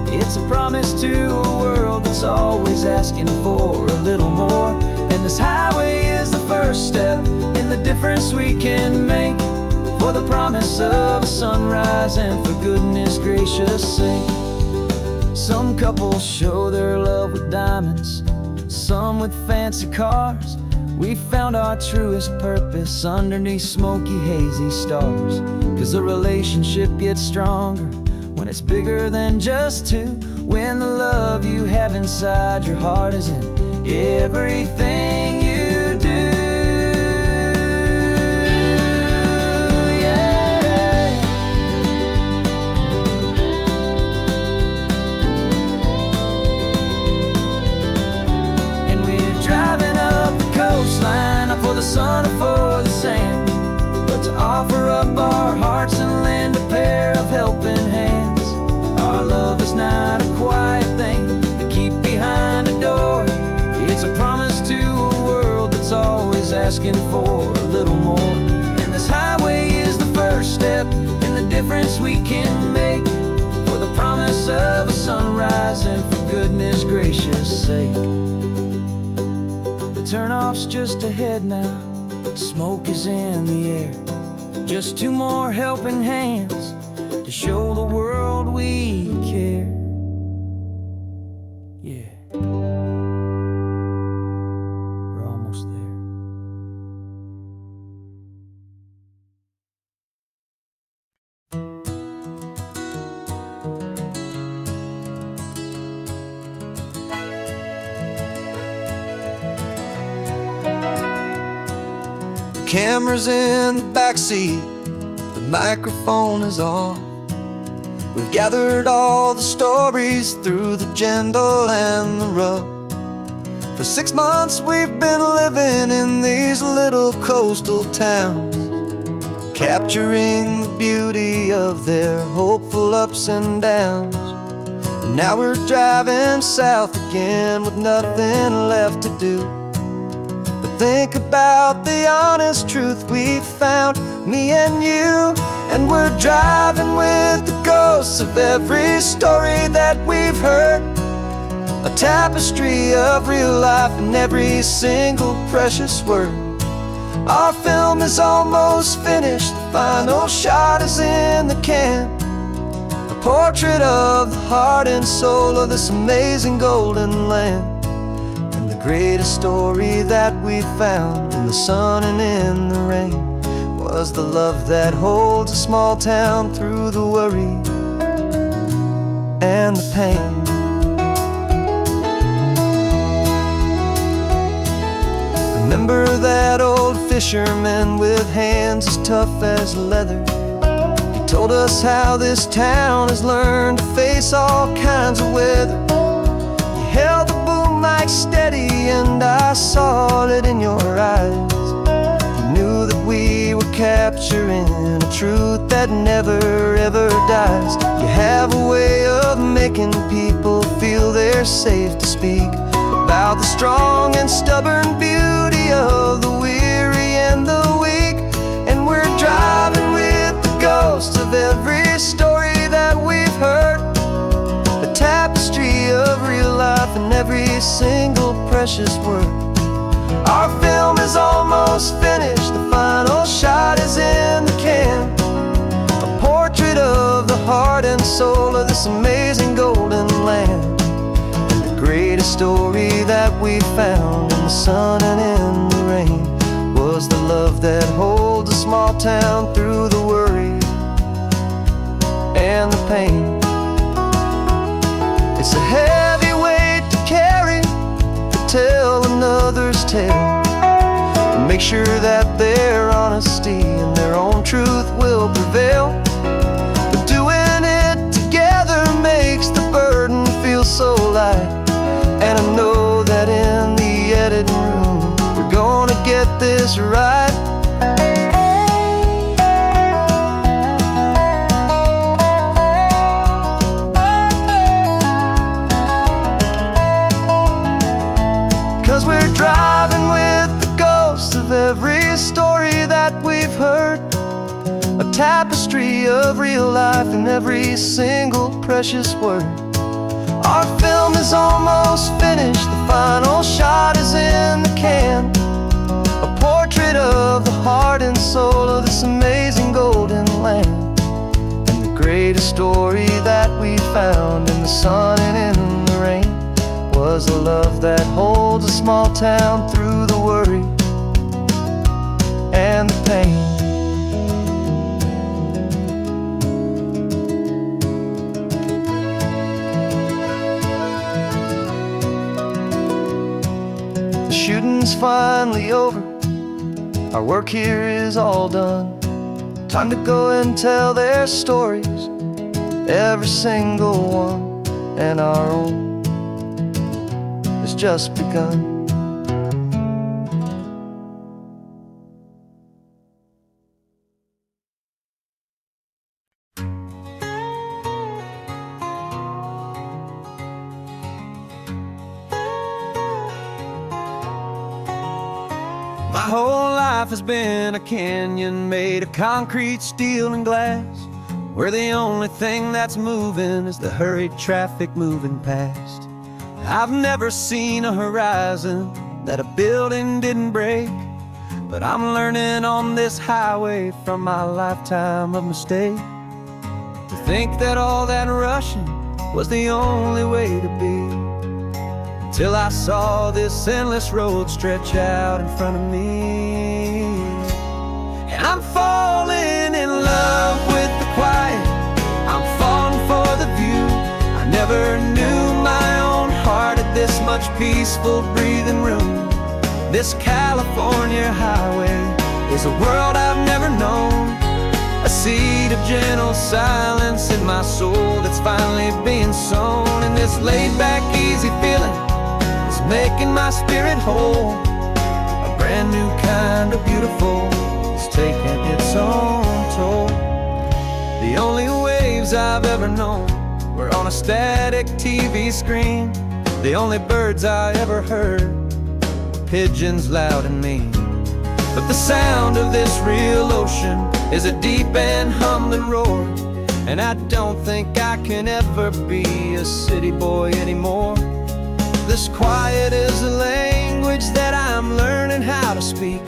S1: It's a promise to a world that's always asking for a little more. And this highway is the first step in the difference we can make, for the promise of a sunrise and for goodness gracious sake. Some couples show their love with diamonds, some with fancy cars. We found our truest purpose underneath smoky, hazy stars. 'Cause the relationship gets stronger when it's bigger than just two, when the love you have inside your heart is in everything you do. Yeah. asking for a little more. And this highway is the first step in the difference we can make, for the promise of a sunrise and for goodness gracious sake. The turnoff's just ahead now, smoke is in the air. Just two more helping hands to show the world we care. Yeah, we're almost there. The camera's in the backseat, the microphone is on. We've gathered all the stories through the gentle and the rough. For 6 months we've been living in these little coastal towns, capturing the beauty of their hopeful ups and downs. And now we're driving south again with nothing left to do but think about the honest truth we've found, me and you. And we're driving with the ghosts of every story that we've heard, a tapestry of real life and every single precious word. Our film is almost finished, the final shot is in the can, a portrait of the heart and soul of this amazing golden land. And the greatest story that we found in the sun and in the rain was the love that holds a small town through the worry and the pain. Remember that old fisherman with hands as tough as leather? He told us how this town has learned to face all kinds of weather. You held the boom mic steady and I saw it in your eyes. Knew that we were capturing a truth that never ever dies. You have a way of making people feel they're safe to speak about the strong and stubborn beauty of the weary and the weak. And we're driving with the ghosts of every story that we've heard, a tapestry of real life and every single precious word. Our film is almost finished, the final shot is in the can, a portrait of the heart and soul of this amazing golden land. And the greatest story that we found in the sun and in the rain was the love that holds a small town through the worry and the pain. It's a heavy weight to carry, to tell another's tale, and make sure that their honesty and their own truth will prevail. But doing it together makes the burden feel so light, and I know that in the editing room we're gonna get this right. 'Cause we're driving with the ghosts of every story that we've heard, a tapestry of real life and every single precious word. Our film is almost finished, the final shot is in the can, a portrait of the heart and soul of this amazing golden land. And the greatest story that we found in the sun and in the rain was the love that holds a small town through the worry and the pain. The shooting's finally over, our work here is all done. Time to go and tell their stories, every single one, and our own has just begun. My whole life has been a canyon made of concrete, steel, and glass, where the only thing that's moving is the hurried traffic moving past. I've never seen a horizon that a building didn't break, but I'm learning on this highway from my lifetime of mistakes. To think that all that rushing was the only way to be, till I saw this endless road stretch out in front of me. And I'm falling in love with the quiet, I'm falling for the view. I never knew my own heart had this much peaceful breathing room. This California highway is a world I've never known, a seed of gentle silence in my soul that's finally being sown. And this laid-back, easy feeling is making my spirit whole. A brand new kind of beautiful is taking its own toll. The only waves I've ever known were on a static TV screen. The only birds I ever heard were pigeons loud and mean. But the sound of this real ocean is a deep and humbling roar, and I don't think I can ever be a city boy anymore. This quiet is a language that I'm learning how to speak,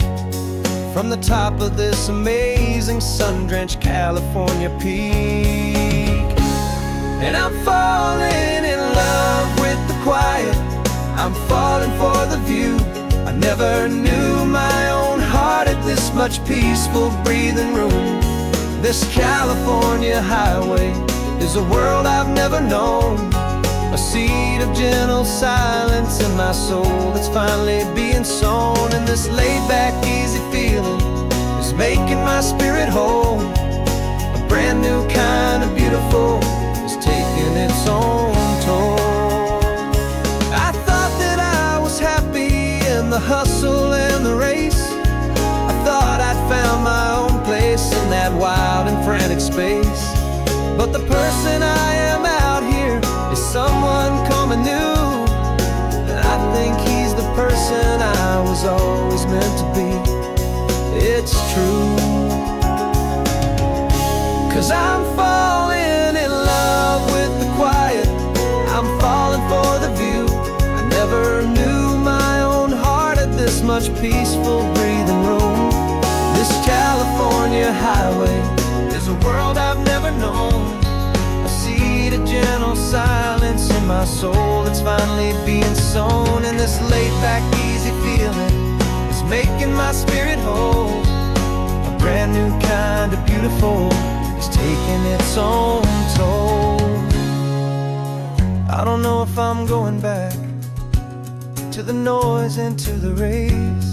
S1: from the top of this amazing sun-drenched California peak. And I'm falling in love with the quiet, I'm falling for the view. I never knew my own heart had this much peaceful breathing room. This California highway is a world I've never known, a seed of gentle silence in my soul that's finally being sown. And this laid-back, easy feeling is making my spirit whole. A brand new kind of beautiful is taking its own toll. I thought that I was happy in the hustle and the race. I thought I'd found my own place in that wild and frantic space. But the person I am out here is someone coming new, and I think he's the person I was always meant to be. It's true, 'cause I'm falling in love with the quiet, I'm falling for the view. I never knew my own heart had this much peaceful breathing room. This California highway is a world I've never known, a seed of gentle silence in my soul that's finally being sown. And this laid-back, easy feeling is making my spirit whole. A brand new kind of beautiful is taking its own toll. I don't know if I'm going back to the noise and to the race.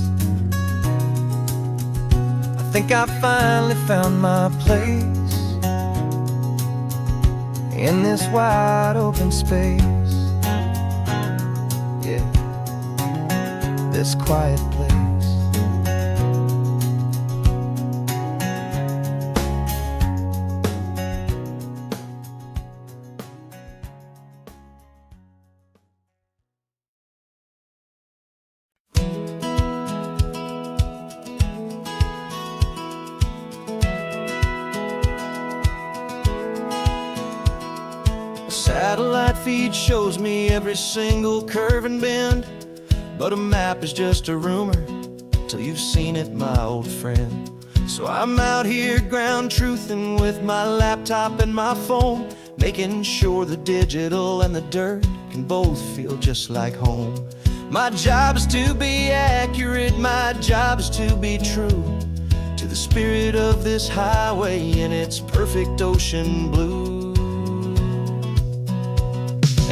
S1: I think I finally found my place in this wide open space. Yeah, this quiet place. Satellite feed shows me every single curve and bend, but a map is just a rumor till you've seen it, my old friend. So I'm out here ground truthing with my laptop and my phone, making sure the digital and the dirt can both feel just like home. My job is to be accurate, my job is to be true to the spirit of this highway in its perfect ocean blue.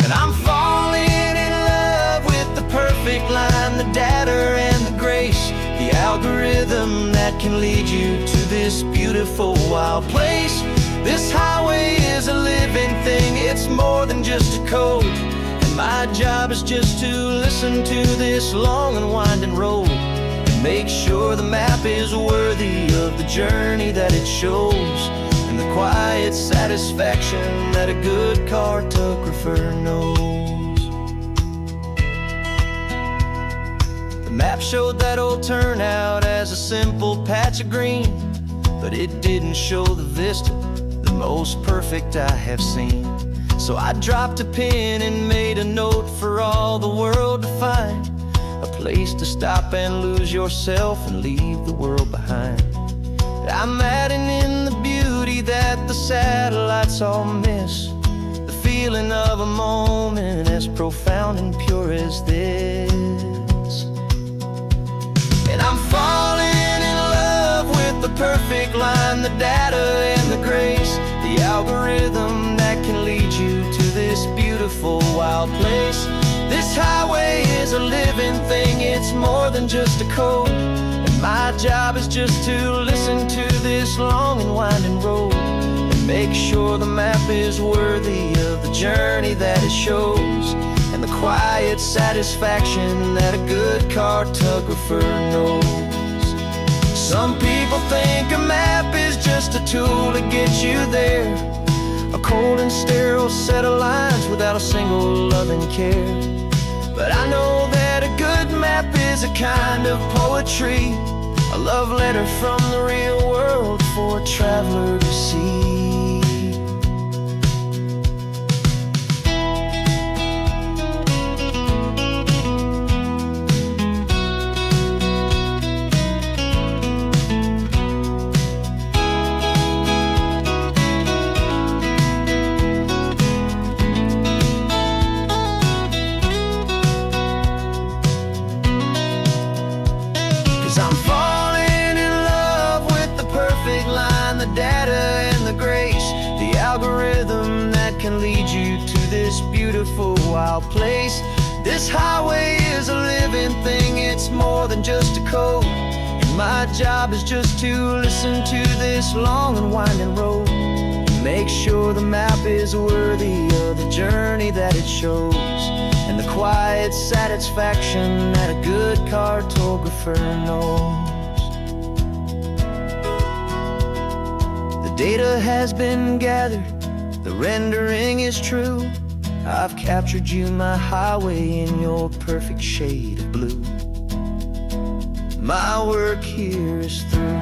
S1: And I'm falling in love with the perfect line, the data and the grace, the algorithm that can lead you to this beautiful wild place. This highway is a living thing, it's more than just a code, and my job is just to listen to this long and winding road and make sure the map is worthy of the journey that it shows, and the quiet satisfaction that a good cartographer knows. The map showed that old turnout as a simple patch of green, but it didn't show the vista, the most perfect I have seen. So I dropped a pin and made a note for all the world to find, a place to stop and lose yourself and leave the world behind. I'm adding in the beauty that the satellites all miss, the feeling of a moment as profound and pure as this. And I'm falling in love with the perfect line, the data and the grace, the algorithm that can lead you to this beautiful wild place. This highway is a living thing, it's more than just a code. And my job is just to listen to this long and winding road and make sure the map is worthy of the journey that it shows, and the quiet satisfaction that a good cartographer knows. Some people think a map is just a tool to get you there, a cold and sterile set of lines without a single loving care. But I know that a good map is a kind of poetry, a love letter from the real world for a traveler to see. 'Cause I'm falling in love with the perfect line, the data and the grace, the algorithm that can lead you to this beautiful wild place. This highway is a living thing, it's more than just a code. And my job is just to listen to this long and winding road and make sure the map is worthy of the journey that it shows, and the quiet satisfaction that a good cartographer knows. The data has been gathered, the rendering is true. I've captured you, my highway, in your perfect shade of blue. My work here is through.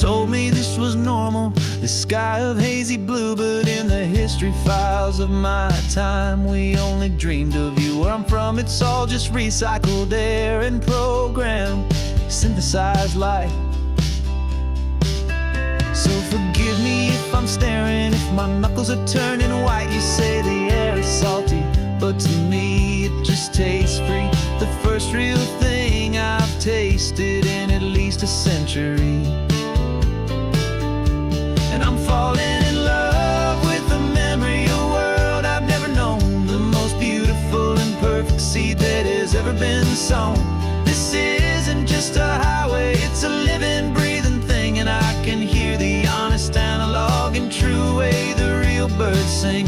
S1: Told me this was normal, this sky of hazy blue, but in the history files of my time, we only dreamed of you. Where I'm from, it's all just recycled air and programmed, synthesized light. So forgive me if I'm staring, if my knuckles are turning white. You say the air is salty, but to me it just tastes free. The first real thing I've tasted in at least a century. And I'm falling in love with the memory of a world I've never known, the most beautiful and perfect seed that has ever been sown. This isn't just a highway, it's a living, breathing thing, and I can hear the honest, analog, and true way the real birds sing.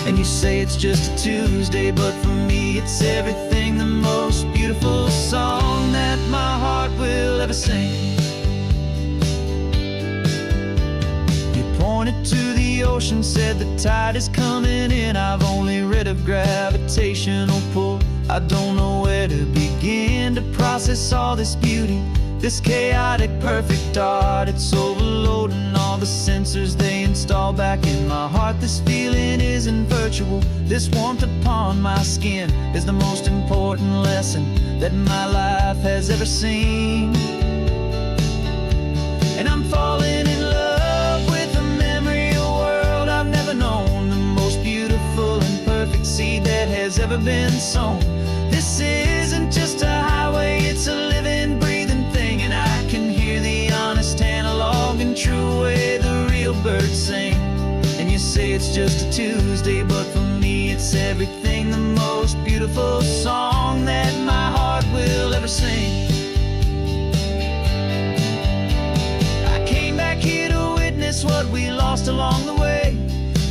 S1: And you say it's just a Tuesday, but for me it's everything, the most beautiful song that my heart will ever sing. Pointed to the ocean, said the tide is coming in. I've only read of gravitational pull, I don't know where to begin to process all this beauty, this chaotic perfect art. It's overloading all the sensors they install back in my heart. This feeling isn't virtual, this warmth upon my skin is the most important lesson that my life has ever seen. And I'm falling in love known, the most beautiful and perfect seed that has ever been sown. This isn't just a highway, it's a living, breathing thing, and I can hear the honest, analog, and true way the real birds sing. And you say it's just a Tuesday, but for me it's everything, the most beautiful song that my heart will ever sing. I came back here to witness what lost along the way,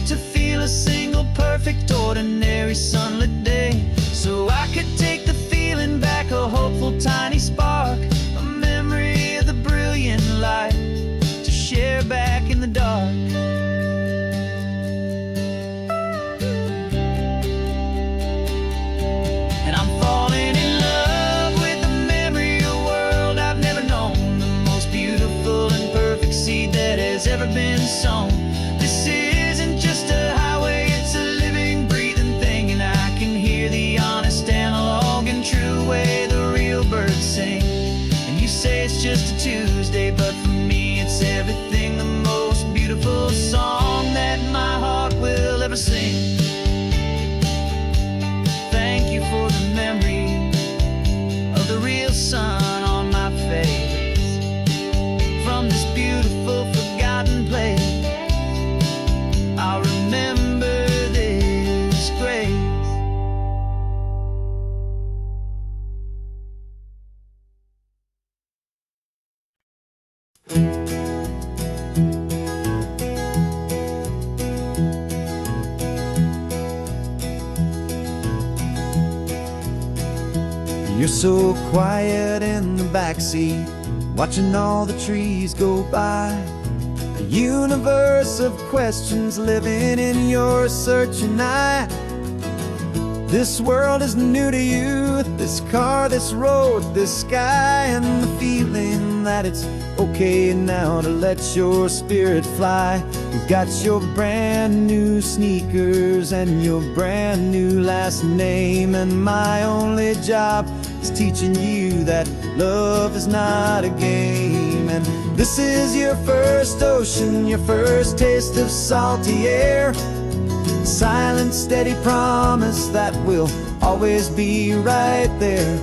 S1: to feel a single perfect ordinary sunlit day, so I could take the feeling back, a hopeful tiny spark, a memory of the brilliant light to share back in the dark. And I'm falling in love with the memory of a world I've never known, the most beautiful and perfect seed that has ever been sown. This isn't just a highway, it's a living, breathing thing, and I can hear the honest analog and true way the real birds sing. And you say it's just a Tuesday, but for me it's everything, the most beautiful song that my heart will ever sing. Thank you for the memory of the real sun on my face, from this beautiful forgotten place. I'll remember this grace. You're so quiet in the backseat, watching all the trees go by. A universe of questions living in your searching eye. This world is new to you, this car, this road, this sky, and the feeling that it's okay now to let your spirit fly. You've got your brand new sneakers and your brand new last name, and my only job is teaching you that love is not a game. And this is your first ocean, your first taste of salty air, silent, steady promise that we'll always be right there.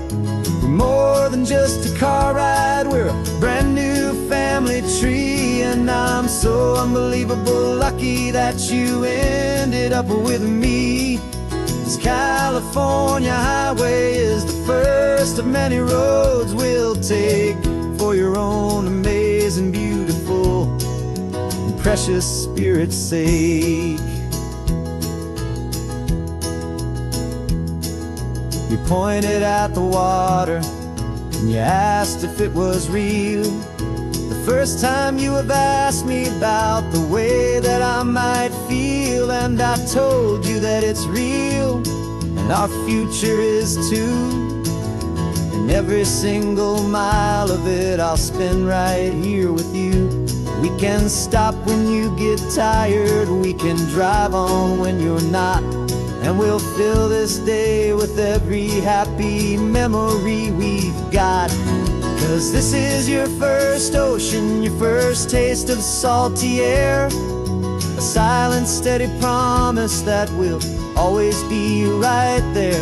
S1: We're more than just a car ride, we're a brand new family tree, and I'm so unbelievable lucky that you ended up with me. This California highway is the first of many roads we'll take for your own amazing, beautiful, and precious spirit's sake. You pointed at the water and you asked if it was real. The first time you have asked me about the way that I might feel, and I told you that it's real and our future is too. And every single mile of it I'll spend right here with you. We can stop when you get tired, we can drive on when you're not, and we'll fill this day with every happy memory we've got. 'Cause this is your first ocean, your first taste of salty air, a silent, steady promise that we'll always be right there.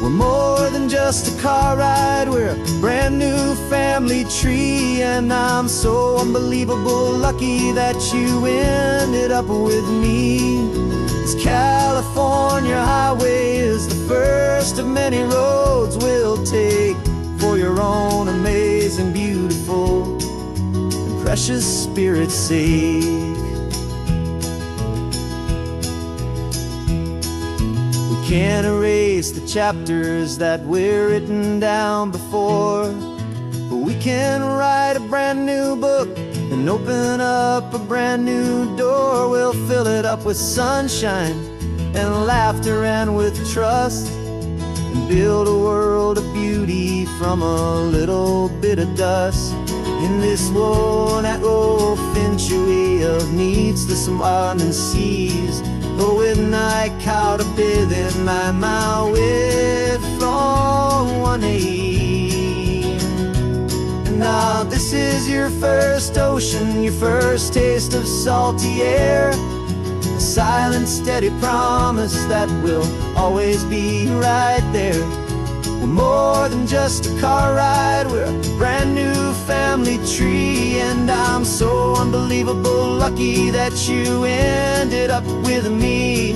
S1: We're more than just a car ride, we're a brand new family tree, and I'm so unbelievable lucky that you ended up with me. This California highway is the first of many roads we'll take for your own amazing, beautiful, and precious spirit's sake. We can't erase the chapters that were written down before, but we can write a brand new book and open up a brand new door. We'll fill it up with sunshine and laughter and with trust, and build a world of beauty from a little bit of dust. In this world that finchue of needs the swanen seas, och with night caught a bit in my with from one aim. And now this is your first ocean, your first taste of salty air, a silent, steady promise that we'll always be right there. We're more than just a car ride, we're a brand new family tree, and I'm so unbelievable lucky that you ended up with me.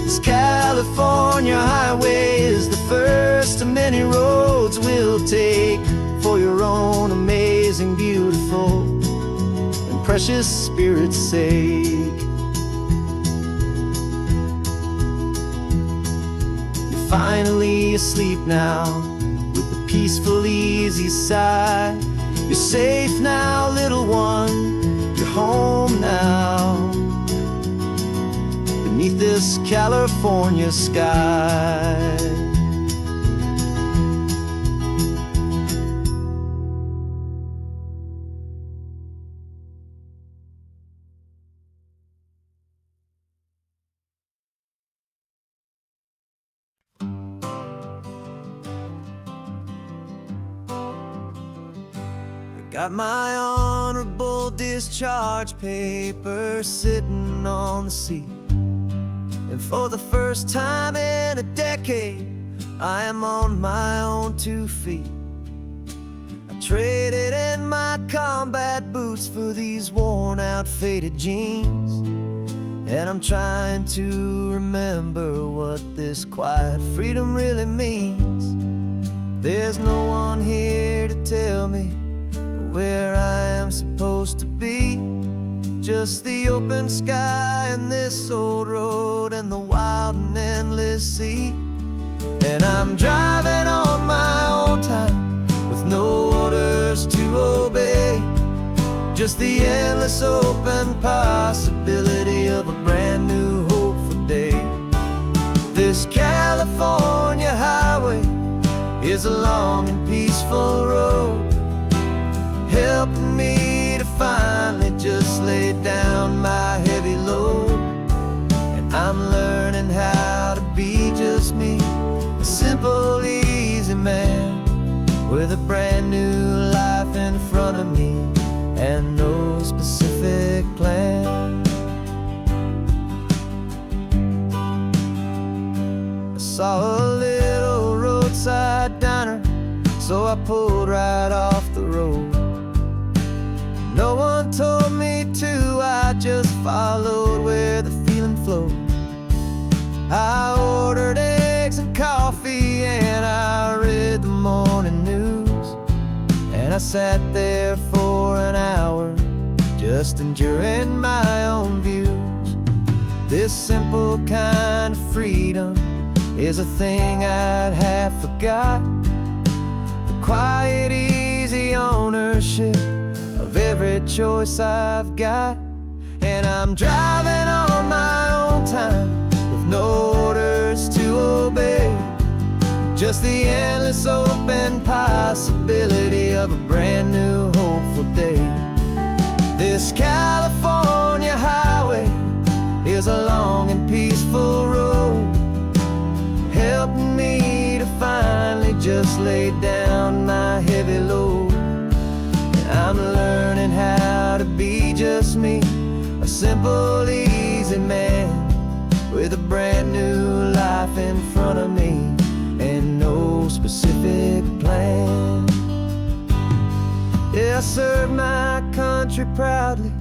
S1: This California highway is the first of many roads we'll take for your own amazing, beautiful, and precious spirit's sake. finally asleep now, with a peaceful, easy sigh. You're safe now, little one, you're home now, beneath this California sky. Got my honorable discharge papers sitting on the seat, and for the first time in a decade, I am on my own 2 feet. I traded in my combat boots for these worn out, faded jeans, and I'm trying to remember what this quiet freedom really means. There's no one here to tell me where I am supposed to be, just the open sky and this old road and the wild and endless sea. And I'm driving on my own time, with no orders to obey, just the endless open possibility of a brand new hopeful day. This California highway is a long and peaceful road, helping me to finally just lay down my heavy load. And I'm learning how to be just me, a simple, easy man, with a brand new life in front of me and no specific plan. I saw a little roadside diner, so I pulled right off the road. No one told me to, I just followed where the feeling flowed. I ordered eggs and coffee and I read the morning news, and I sat there for an hour, just enjoying my own views. This simple kind of freedom is a thing I'd half forgot, the quiet, easy ownership of every choice I've got. And I'm driving on my own time, with no orders to obey, just the endless open possibility of a brand new hopeful day. This California highway is a long and peaceful road, helping me to finally just lay down my heavy load. I'm learning how to be just me, a simple, easy man, with a brand new life in front of me and no specific plan. Yeah, I serve my country proudly,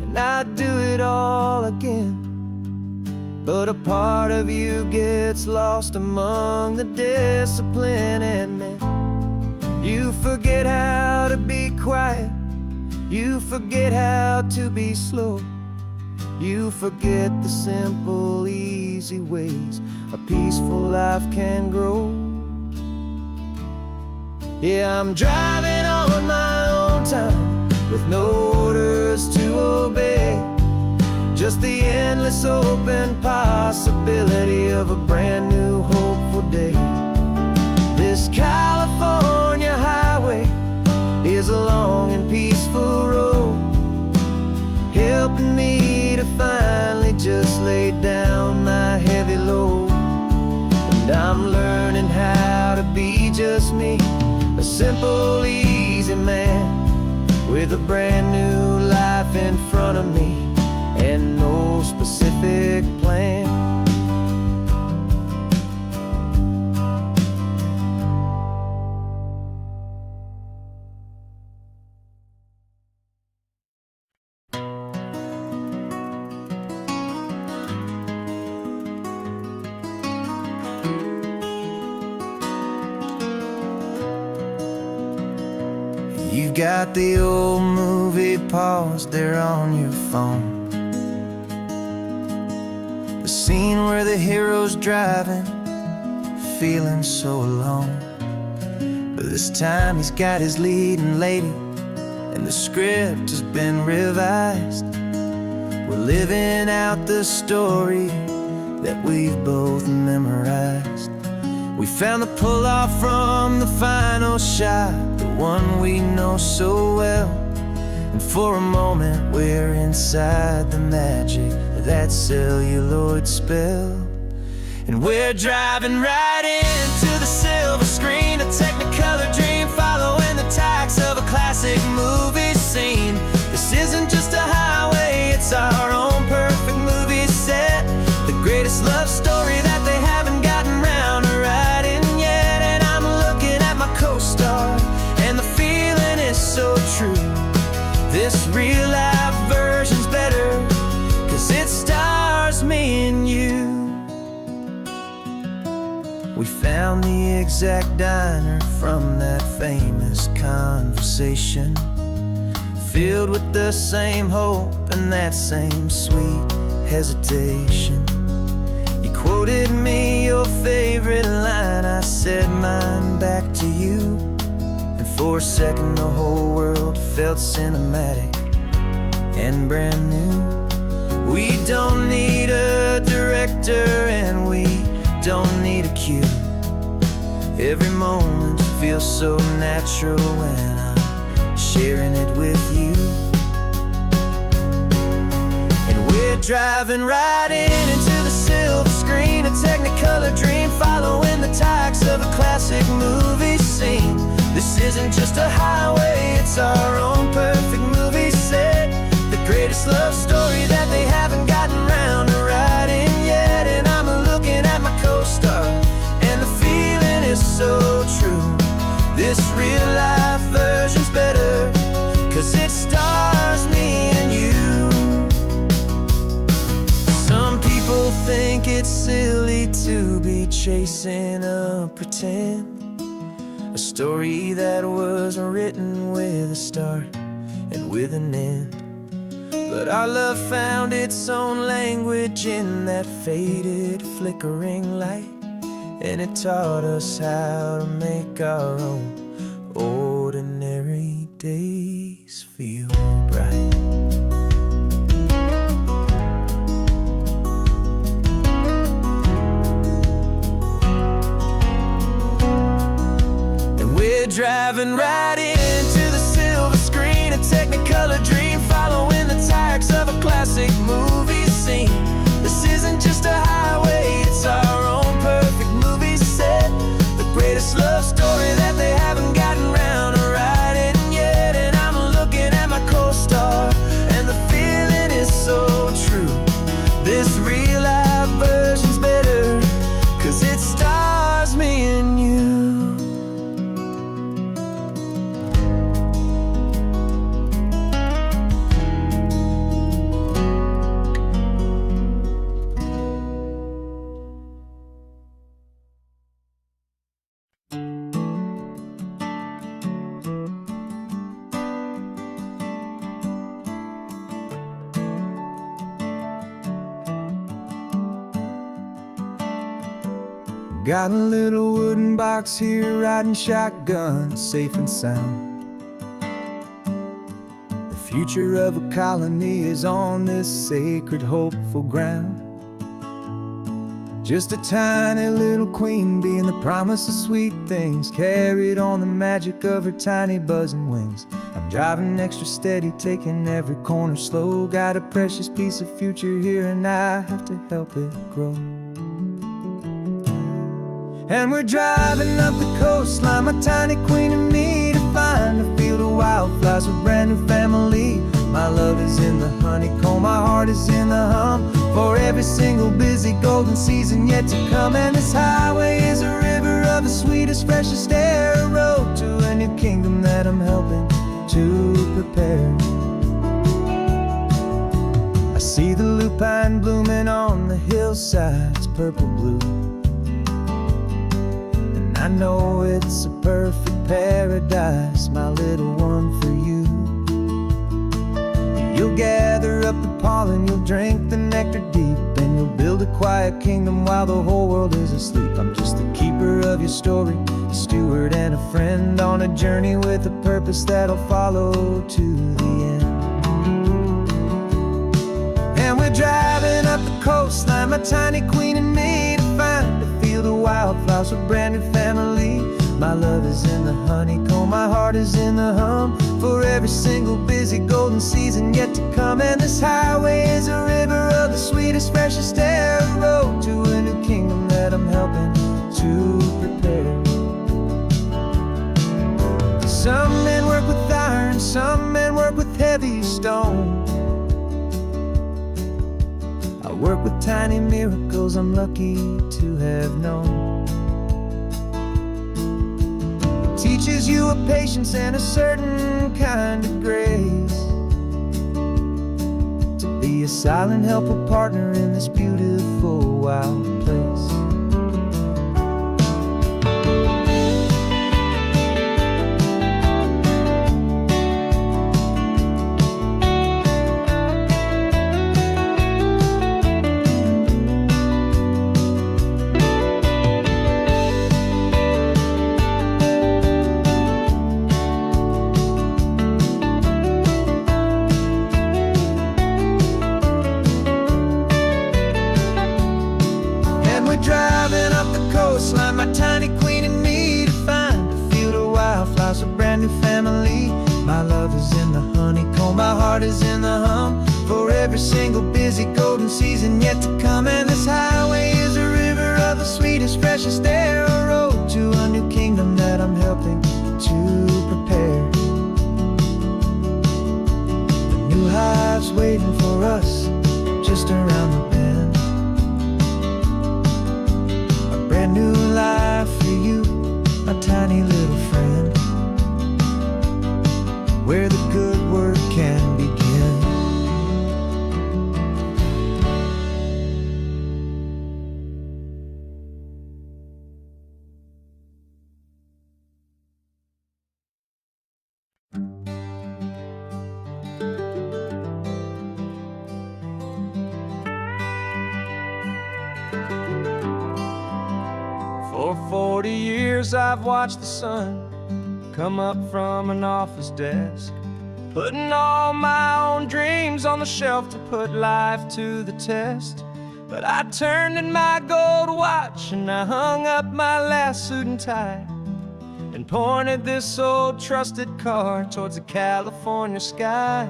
S1: and I'd do it all again. But a part of you gets lost among the discipline and men. You forget how to be quiet, you forget how to be slow, you forget the simple, easy ways a peaceful life can grow. Yeah, I'm driving on my own time, with no orders to obey, just the endless open possibility of a brand new hopeful day. This California highway is a long and peaceful road, helping me to finally just lay down my heavy load. And I'm learning how to be just me, a simple, easy man, with a brand new life in front of me and no specific plan. You've got the old movie paused there on your phone, the scene where the hero's driving, feeling so alone. But this time he's got his leading lady, and the script has been revised. We're living out the story that we've both memorized. We found the pull-off from the final shot, the one we know so well. And for a moment we're inside the magic of that celluloid spell. And we're driving right into the silver screen, a Technicolor dream, following the tacks of a classic movie scene. This isn't just a highway, it's our own perfect movie set, the greatest love story that they haven't gotten round to writing yet. And I'm looking at my co-star, and the feeling is so true. This real-life version's better, 'cause it stars me and you. We found the exact diner from that famous conversation, filled with the same hope and that same sweet hesitation. You quoted me your favorite line, I said mine back to you. And for a second the whole world felt cinematic and brand new. We don't need a director and we don't need a cue. Every moment feels so natural when I'm sharing it with you. And we're driving right into the silver screen, a Technicolor dream, following the tacks of a classic movie scene. This isn't just a highway, it's our own perfect movie set, the greatest love story that they haven't gotten round to writing yet. And I'm looking at my co-star, and the feeling is so true. This real-life version's better, 'cause it stars me and you. Some people think it's silly to be chasing a pretend, a story that was written with a start and with an end. But our love found its own language in that faded, flickering light, and it taught us how to make our own ordinary days feel bright. And we're driving right into the silver screen, a Technicolor dream, following the tacks of a classic movie scene. This isn't just a highway, it's our own perfect movie set, the greatest love story that they haven't gotten round to writing yet. And I'm looking at my co-star, and the feeling is so true. This real-life version's better, 'cause it stars me and you. Got a little wooden box here, riding shotgun, safe and sound. The future of a colony is on this sacred, hopeful ground. Just a tiny little queen bee, and the promise of sweet things carried on the magic of her tiny buzzing wings. I'm driving extra steady, taking every corner slow. Got a precious piece of future here, and I have to help it grow. And we're driving up the coastline, my tiny queen and me, to find a field of wildflowers with brand new family. My love is in the honeycomb, my heart is in the hum, for every single busy golden season yet to come. And this highway is a river of the sweetest, freshest air, a road to a new kingdom that I'm helping to prepare. I see the lupine blooming on the hillsides, purple blue, I know it's a perfect paradise, my little one, for you. You'll gather up the pollen, you'll drink the nectar deep, and you'll build a quiet kingdom while the whole world is asleep. I'm just the keeper of your story, a steward and a friend on a journey with a purpose that'll follow to the end. And we're driving up the coastline, my tiny queen and me, to find a field of wildflowers, a brand new family. My love is in the honeycomb, my heart is in the hum, for every single busy golden season yet to come. And this highway is a river of the sweetest, freshest air, a road to a new kingdom that I'm helping to prepare. Some men work with iron, some men work with heavy stone. I work with tiny miracles I'm lucky to have known. Teaches you a patience and a certain kind of grace, to be a silent helper partner in this beautiful wild place. Driving up the coastline, my tiny queen and me, to find a field of wildflowers, a brand new family. My love is in the honeycomb, my heart is in the hum, for every single busy golden season yet to come. And this highway is a river of the sweetest, freshest air, a road to a new kingdom that I'm helping to prepare. A new hive's waiting for us just around the bend. Brand new life for you, my tiny little friend, where the good work can begin. For 40 years I've watched the sun come up from an office desk, putting all my own dreams on the shelf to put life to the test. But I turned in my gold watch and I hung up my last suit and tie, and pointed this old trusted car towards the California sky.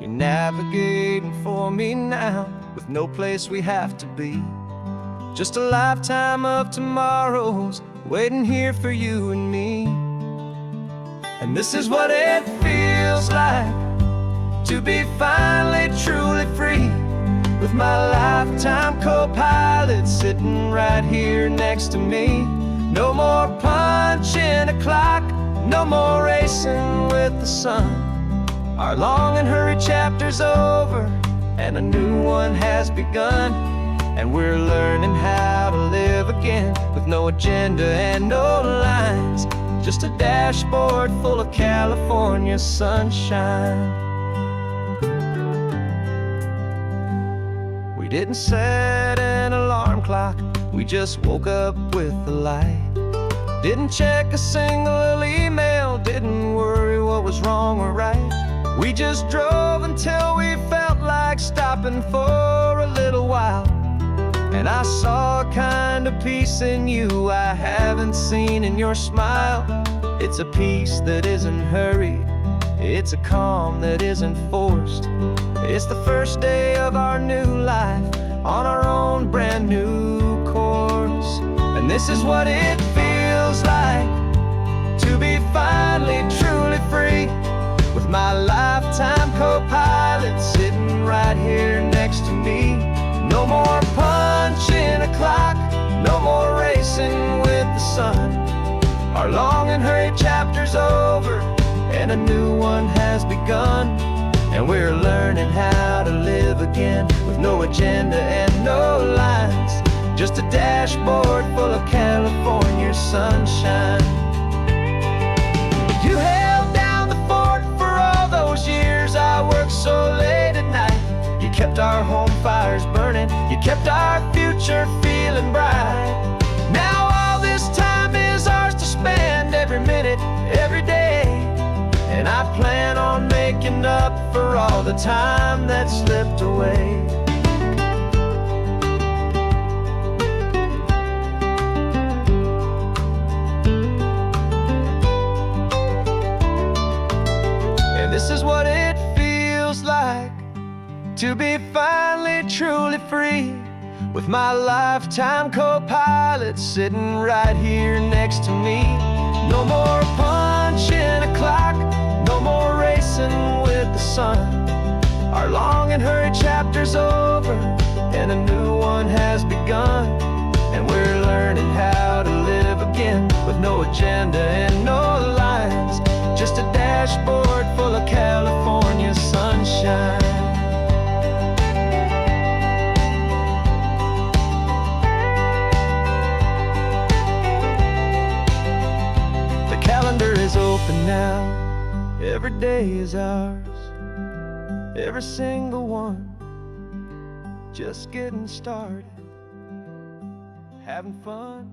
S1: You're navigating for me now, with no place we have to be, just a lifetime of tomorrows waiting here for you and me. And this is what it feels like to be finally truly free, with my lifetime co-pilot sitting right here next to me. No more punching a clock, no more racing with the sun. Our long and hurried chapter's over and a new one has begun. And we're learning how to live again, with no agenda and no lines, just a dashboard full of California sunshine. We didn't set an alarm clock, we just woke up with the light. Didn't check a single email, didn't worry what was wrong or right. We just drove until we felt like stopping for a little while. And I saw a kind of peace in you I haven't seen in your smile. It's a peace that isn't hurried, it's a calm that isn't forced. It's the first day of our new life on our own brand new course. And this is what it feels like to be finally truly free, with my lifetime co-pilot sitting right here next to me. No more punching a clock, no more racing with the sun. Our long and hurried chapter's over and a new one has begun. And we're learning how to live again, with no agenda and no lines, just a dashboard full of California sunshine. You held down the fort for all those years I worked so late at night. You kept our our home fires burning. You kept our future feeling bright. Now all this time is ours to spend, every minute, every day. And I plan on making up for all the time that slipped away. And this is what it feels like to be finally truly free, with my lifetime co-pilot sitting right here next to me. No more punching a clock, no more racing with the sun. Our long and hurried chapter's over, and a new one has begun. And we're learning how to live again, with no agenda and no lines, just a dashboard full of California sunshine. The calendar is open now, every day is ours, every single one, just getting started, having fun.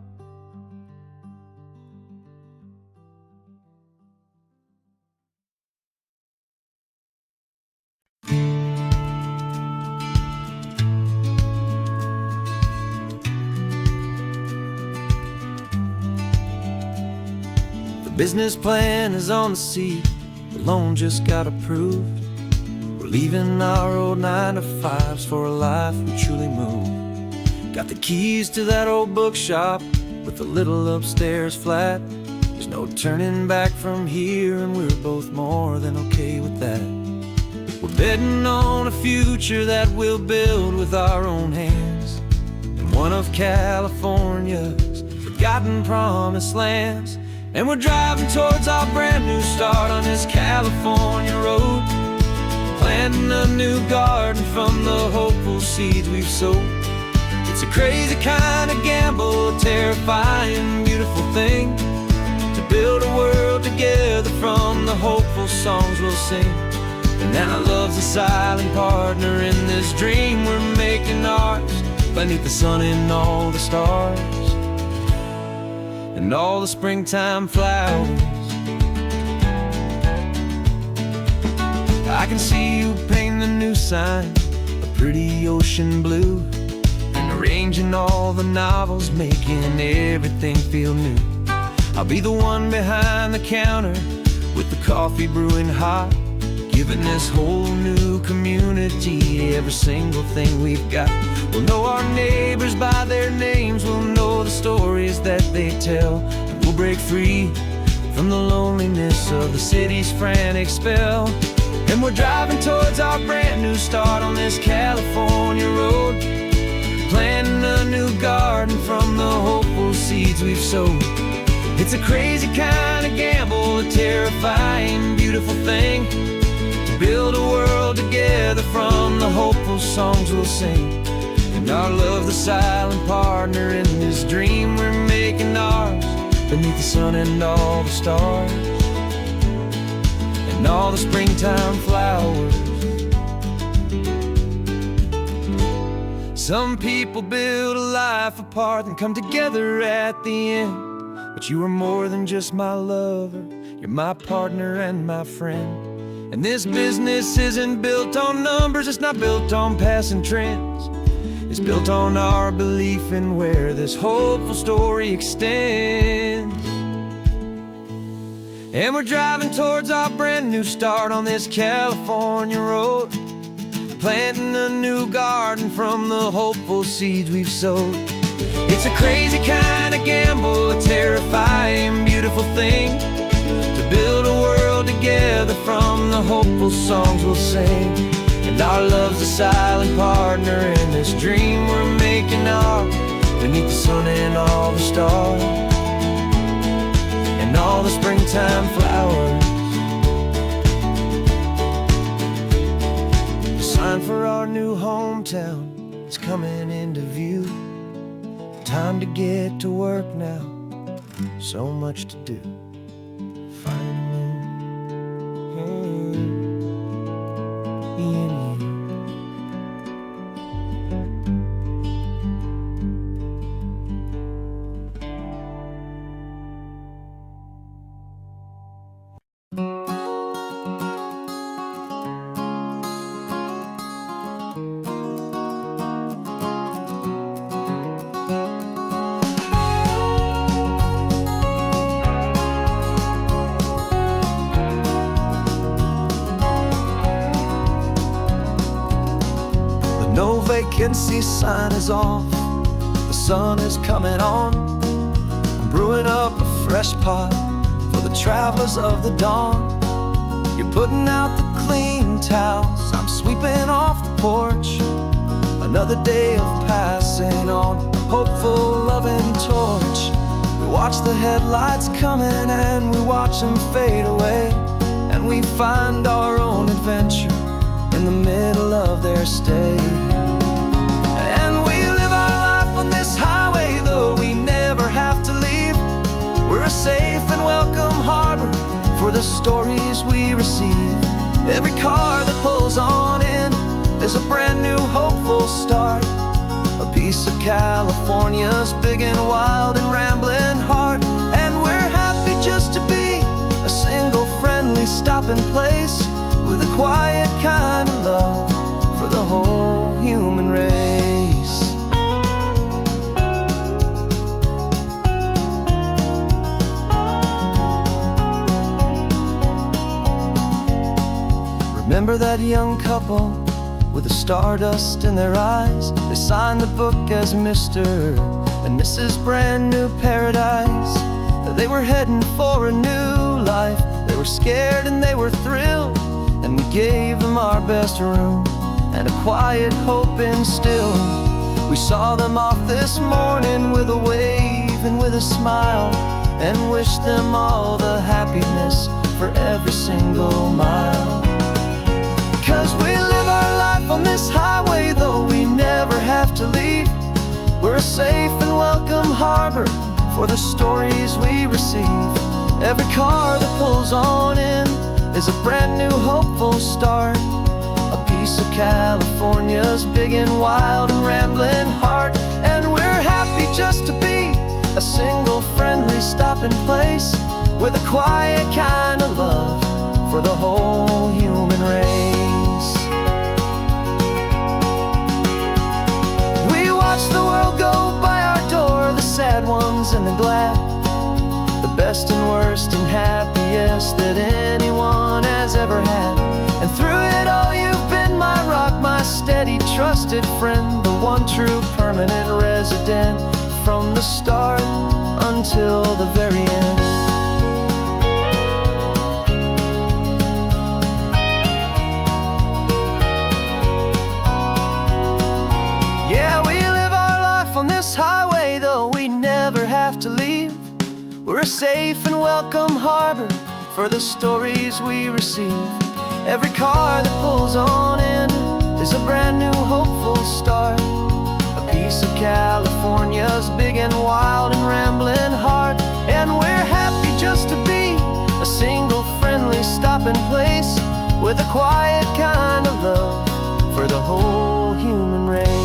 S1: The business plan is on the seat, the loan just got approved. We're leaving our old 9-to-5s for a life we truly move. Got the keys to that old bookshop with the little upstairs flat. There's no turning back from here, and we're both more than okay with that. We're betting on a future that we'll build with our own hands, in one of California's forgotten promised lands. And we're driving towards our brand new start on this California road, planting a new garden from the hopeful seeds we've sowed. It's a crazy kind of gamble, a terrifying, beautiful thing, to build a world together from the hopeful songs we'll sing. And now love's a silent partner in this dream we're making ours, beneath the sun and all the stars and all the springtime flowers. I can see you painting a new sign, a pretty ocean blue, and arranging all the novels, making everything feel new. I'll be the one behind the counter with the coffee brewing hot, giving this whole new community every single thing we've got. We'll know our neighbors by their names, we'll know the stories that they tell, and we'll break free from the loneliness of the city's frantic spell. And we're driving towards our brand new start on this California road, planting a new garden from the hopeful seeds we've sowed. It's a crazy kind of gamble, a terrifying, beautiful thing, to build a world together from the hopeful songs we'll sing. And our love, the silent partner in this dream we're making ours, beneath the sun and all the stars and all the springtime flowers. Some people build a life apart and come together at the end, but you are more than just my lover, you're my partner and my friend. And this business isn't built on numbers, it's not built on passing trends, it's built on our belief in where this hopeful story extends. And we're driving towards our brand new start on this California road, planting a new garden from the hopeful seeds we've sowed. It's a crazy kind of gamble, a terrifying, beautiful thing, to build a world together from the hopeful songs we'll sing. And our love's a silent partner in this dream we're making ours, beneath the sun and all the stars and all the springtime flowers. The sign for our new hometown is coming into view. Time to get to work now, so much to do. No vacancy sign is off, the sun is coming on. I'm brewing up a fresh pot for the travelers of the dawn. You're putting out the clean towels, I'm sweeping off the porch. Another day of passing on, a hopeful, loving torch. We watch the headlights coming and we watch them fade away, and we find our own adventure in the middle of their stay. And we live our life on this highway, though we never have to leave. We're a safe and welcome harbor for the stories we receive. Every car that pulls on in is a brand new hopeful start, a piece of California's big and wild and rambling heart. And we're happy just to be a single friendly stopping place, with a quiet kind of love for the whole human race. Remember that young couple with the stardust in their eyes? They signed the book as Mr. and Mrs. Brand New Paradise. They were heading for a new life. They were scared and they were thrilled, and we gave them our best room and a quiet hope instilled. We saw them off this morning with a wave and with a smile, and wished them all the happiness for every single mile. 'Cause we live our life on this highway, though we never have to leave. We're a safe and welcome harbor for the stories we receive. Every car that pulls on in is a brand new hopeful start, a piece of California's big and wild and rambling heart. And we're happy just to be a single friendly stopping place, with a quiet kind of love for the whole human race. We watch the world go by our door, the sad ones and the glad, the best and worst and happiest that anyone has ever had. And through it all you've been my rock, my steady trusted friend, the one true permanent resident, from the start until the very end. Yeah, we live our life on this highway, though we never have to leave. We're a safe and welcome harbor for the stories we receive. Every car that pulls on in is a brand new hopeful start, a piece of California's big and wild and rambling heart. And we're happy just to be a single friendly stopping place, with a quiet kind of love for the whole human race.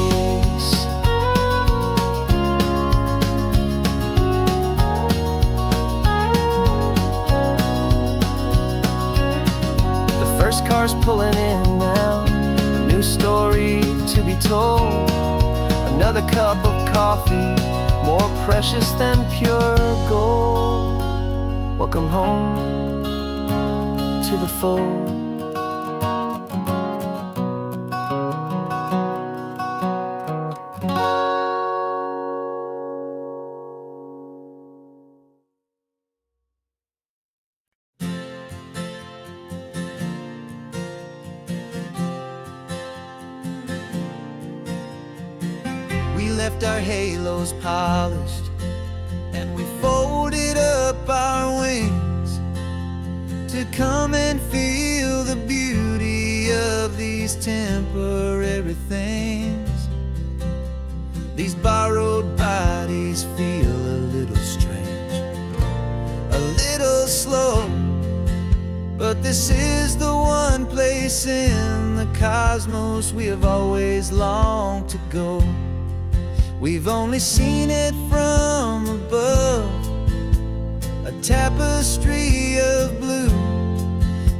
S1: First car's pulling in now, a new story to be told. Another cup of coffee, more precious than pure gold. Welcome home to the fold. We left our halos polished, and we folded up our wings to come and feel the beauty of these temporary things. These borrowed bodies feel a little strange, a little slow, but this is the one place in the cosmos we have always longed to go. We've only seen it from above, a tapestry of blue,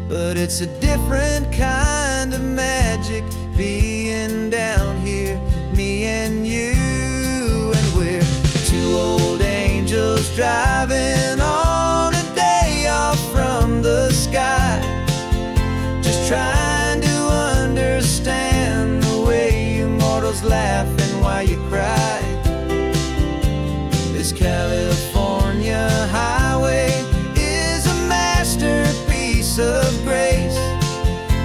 S1: but it's a different kind of magic being down here, me and you. And we're two old angels driving on a day off from the sky, just trying to understand the way you move mortals laughing while you cry. This California highway is a masterpiece of grace,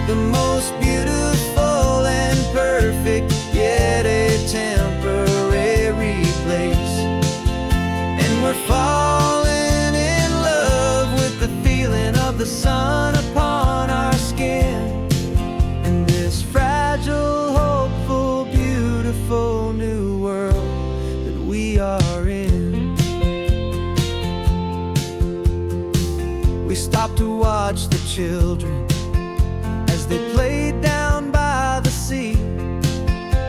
S1: the most beautiful and perfect, yet a temporary place. And we're falling in love with the feeling of the sun upon our skin, in this fragile, hopeful, beautiful new world that we are in. We stopped to watch the children as they played down by the sea,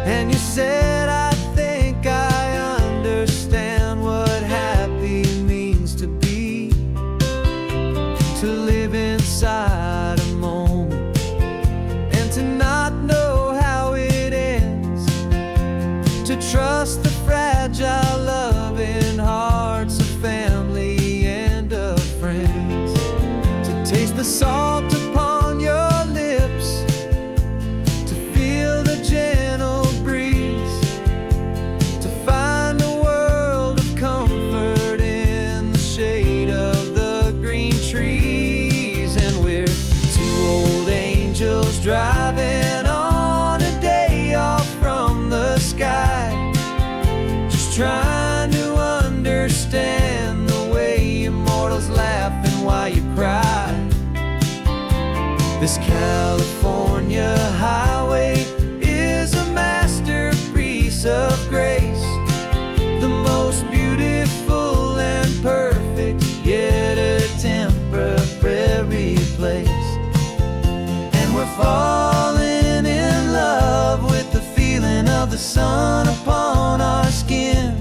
S1: and you said, I think I understand what happy means to be, to live inside a moment and to not know how it ends, to trust the fragile loving hearts of family and of friends, to taste the salt upon your lips, to feel the gentle breeze, to find a world of comfort in the shade of the green trees. And we're two old angels driving on a day off from the sky, just trying to understand the way immortals laughing while you cry. This California highway is a masterpiece of grace, the most beautiful and perfect, yet a temporary place. And we're falling in love with the feeling of the sun upon our skin,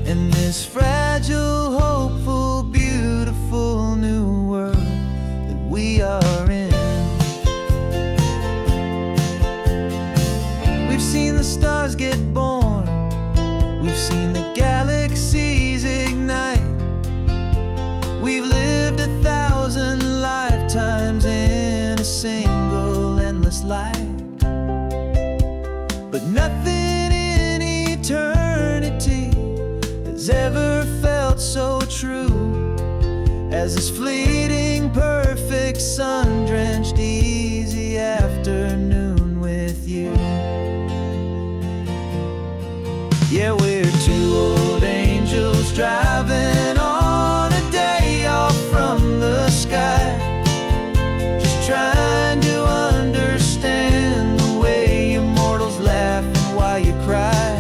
S1: in this fragile, hopeful, beautiful new world that we are in. We've seen the stars get born, we've seen the galaxies ignite, we've lived 1,000 lifetimes in a single endless life. But nothing in eternity has ever felt so true as this fleeting, perfect, sun-drenched, easy afternoon with you. Yeah, we're two old angels driving on a day off from the sky, just trying to understand the way immortals laughing while you cry.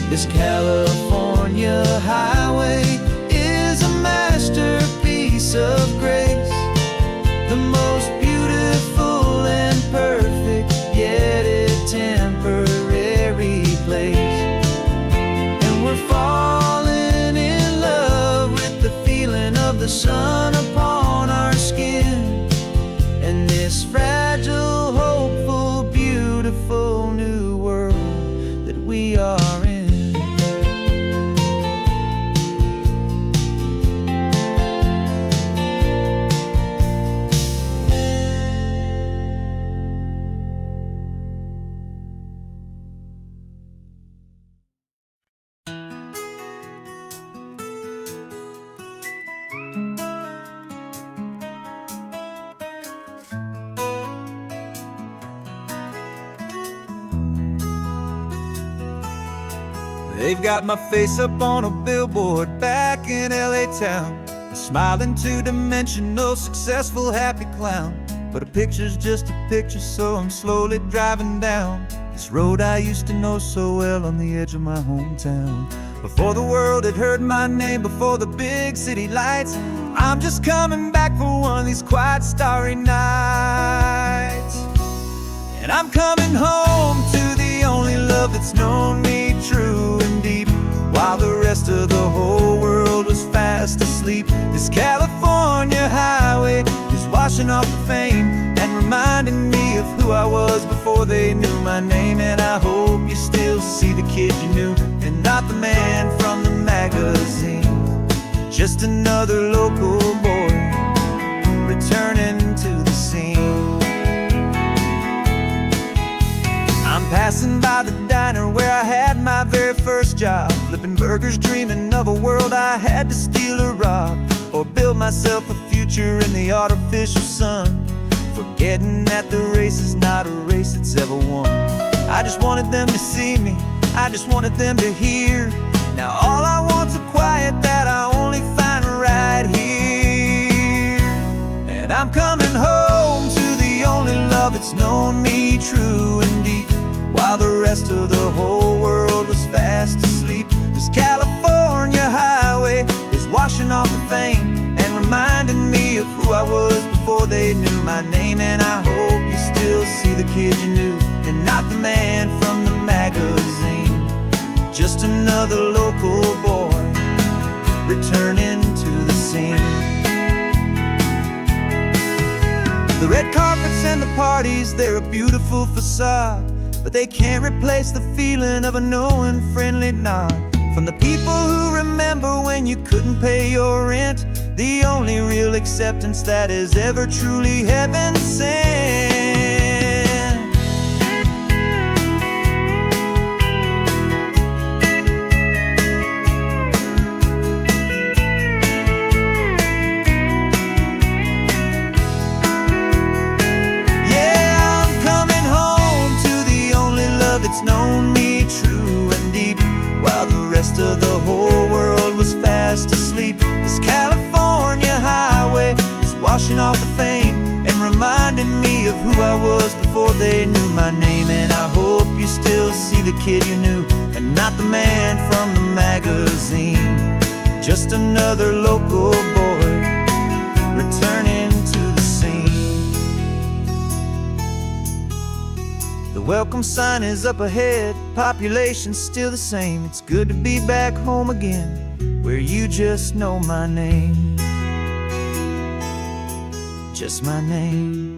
S1: This California highway is a masterpiece of grace, the most beautiful and perfect, yet a temporary place. And we're falling in love with the feeling of the sun upon our skin, and this fragile, hopeful, beautiful new world that we are in. They've got my face up on a billboard back in LA town, a smiling two-dimensional, successful, happy clown. But a picture's just a picture, so I'm slowly driving down this road I used to know so well on the edge of my hometown. Before the world had heard my name, before the big city lights, I'm just coming back for one of these quiet, starry nights. And I'm coming home to the only love that's known me true and deep, while the rest of the whole world was fast asleep. This California highway is washing off the fame and reminding me of who I was before they knew my name. And I hope you still see the kid you knew, and not the man from the magazine, just another local boy returning to the scene. I'm Passing by the diner where I had my very first job, flipping burgers, dreaming of a world I had to steal or rob, or build myself a future in the artificial sun, forgetting that the race is not a race that's ever won. I just wanted them to see me, I just wanted them to hear. Now all I want's a quiet that I only find right here. And I'm coming home to the only love that's known me true and deep, while the rest of the whole world was fast asleep. This California highway is washing off the fame and reminding me of who I was before they knew my name. And I hope you still see the kid you knew, and not the man from the magazine. Just another local boy returning to the scene. The red carpets and the parties, they're a beautiful facade, but they can't replace the feeling of a knowing friendly nod from the people who remember when you couldn't pay your rent. The only real acceptance that is ever truly heaven sent. It's known me true and deep, while the rest of the whole world was fast asleep. This California highway is washing off the fame and reminding me of who I was before they knew my name. And I hope you still see the kid you knew, and not the man from the magazine. Just another local boy returning to the scene. The welcome sign is up ahead, population's still the same. It's good to be back home again, where you just know my name. Just my name.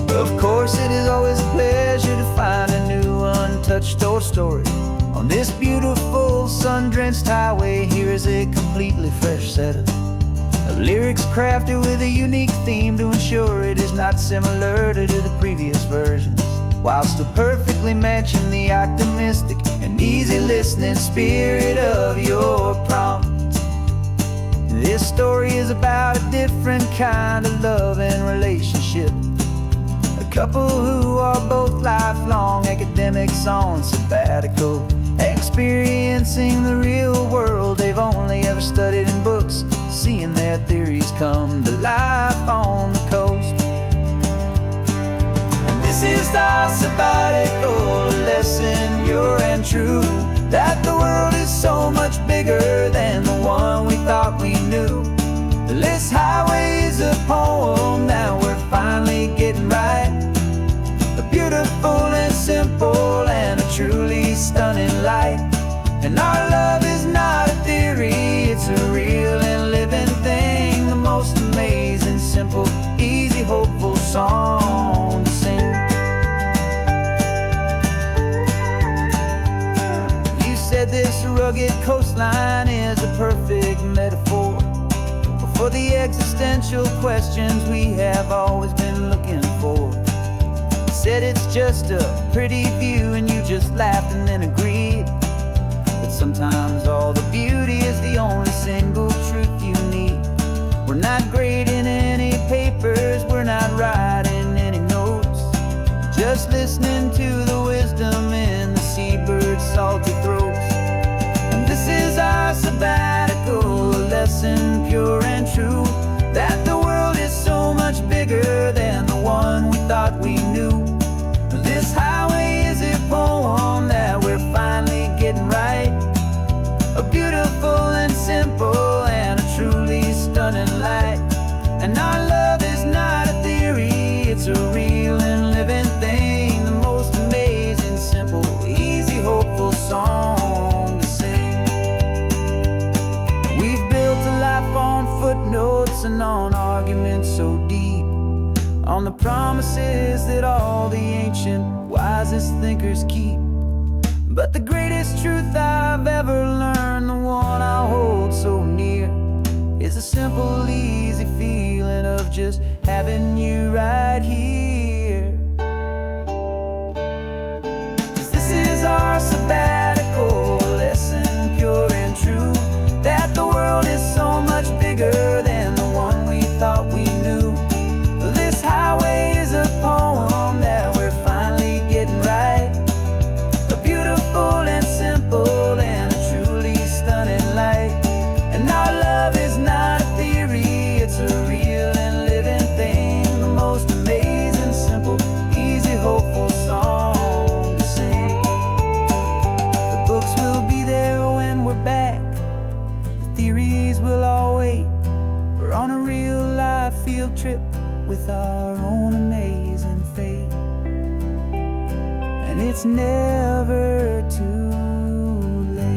S1: Of course, it is always a pleasure to find a new untouched old story. On this beautiful sun-drenched highway, here is a completely fresh set of lyrics crafted with a unique theme to ensure it is not similar to the previous versions, while still perfectly matching the optimistic and easy listening spirit of your prompt. This story is about a different kind of love and relationship. Couple who are both lifelong academics on sabbatical, experiencing the real world they've only ever studied in books, seeing their theories come to life on the coast. And this is our sabbatical lesson, pure and true, that the world is so much bigger than the one we thought we knew. This highway is a poem that we're finally getting right. A beautiful and simple and a truly stunning light. And our love is not a theory, it's a real and living thing. The most amazing, simple, easy, hopeful song to sing. You said this rugged coastline is a perfect metaphor for the existential questions we have always been looking for. You said it's just a pretty view and you just laughed and then agreed. But sometimes all the beauty is the only single truth you need. We're not grading any papers, we're not writing any notes, just listening to the wisdom in the seabird's salty throats. And this is our sabbatical lesson, pure and true, that the world is so much bigger than the one we thought we knew. This highway is a poem that we're finally getting right. A beautiful and simple and a truly stunning light. And our love is not a theory, it's a real and living thing. The most amazing, simple, easy, hopeful song to sing. We've built a life on footnotes and on arguments so deep on the promises that all the ancient, wisest thinkers keep. But the greatest truth I've ever learned, the one I hold so near, is a simple, easy feeling of just having you right here. 'Cause this is our sabbatical lesson, pure and true, that the world is so much bigger than the one we thought we knew. This highway is a poem that we're finally getting right, a beautiful and simple and a truly stunning light. And our love is not a theory, it's a real and living thing, the most amazing, simple, easy, hopeful song to sing. The books will be there when we're back, the theories will all wait. We're on a real life field trip with our own amazing fate, and it's never too late.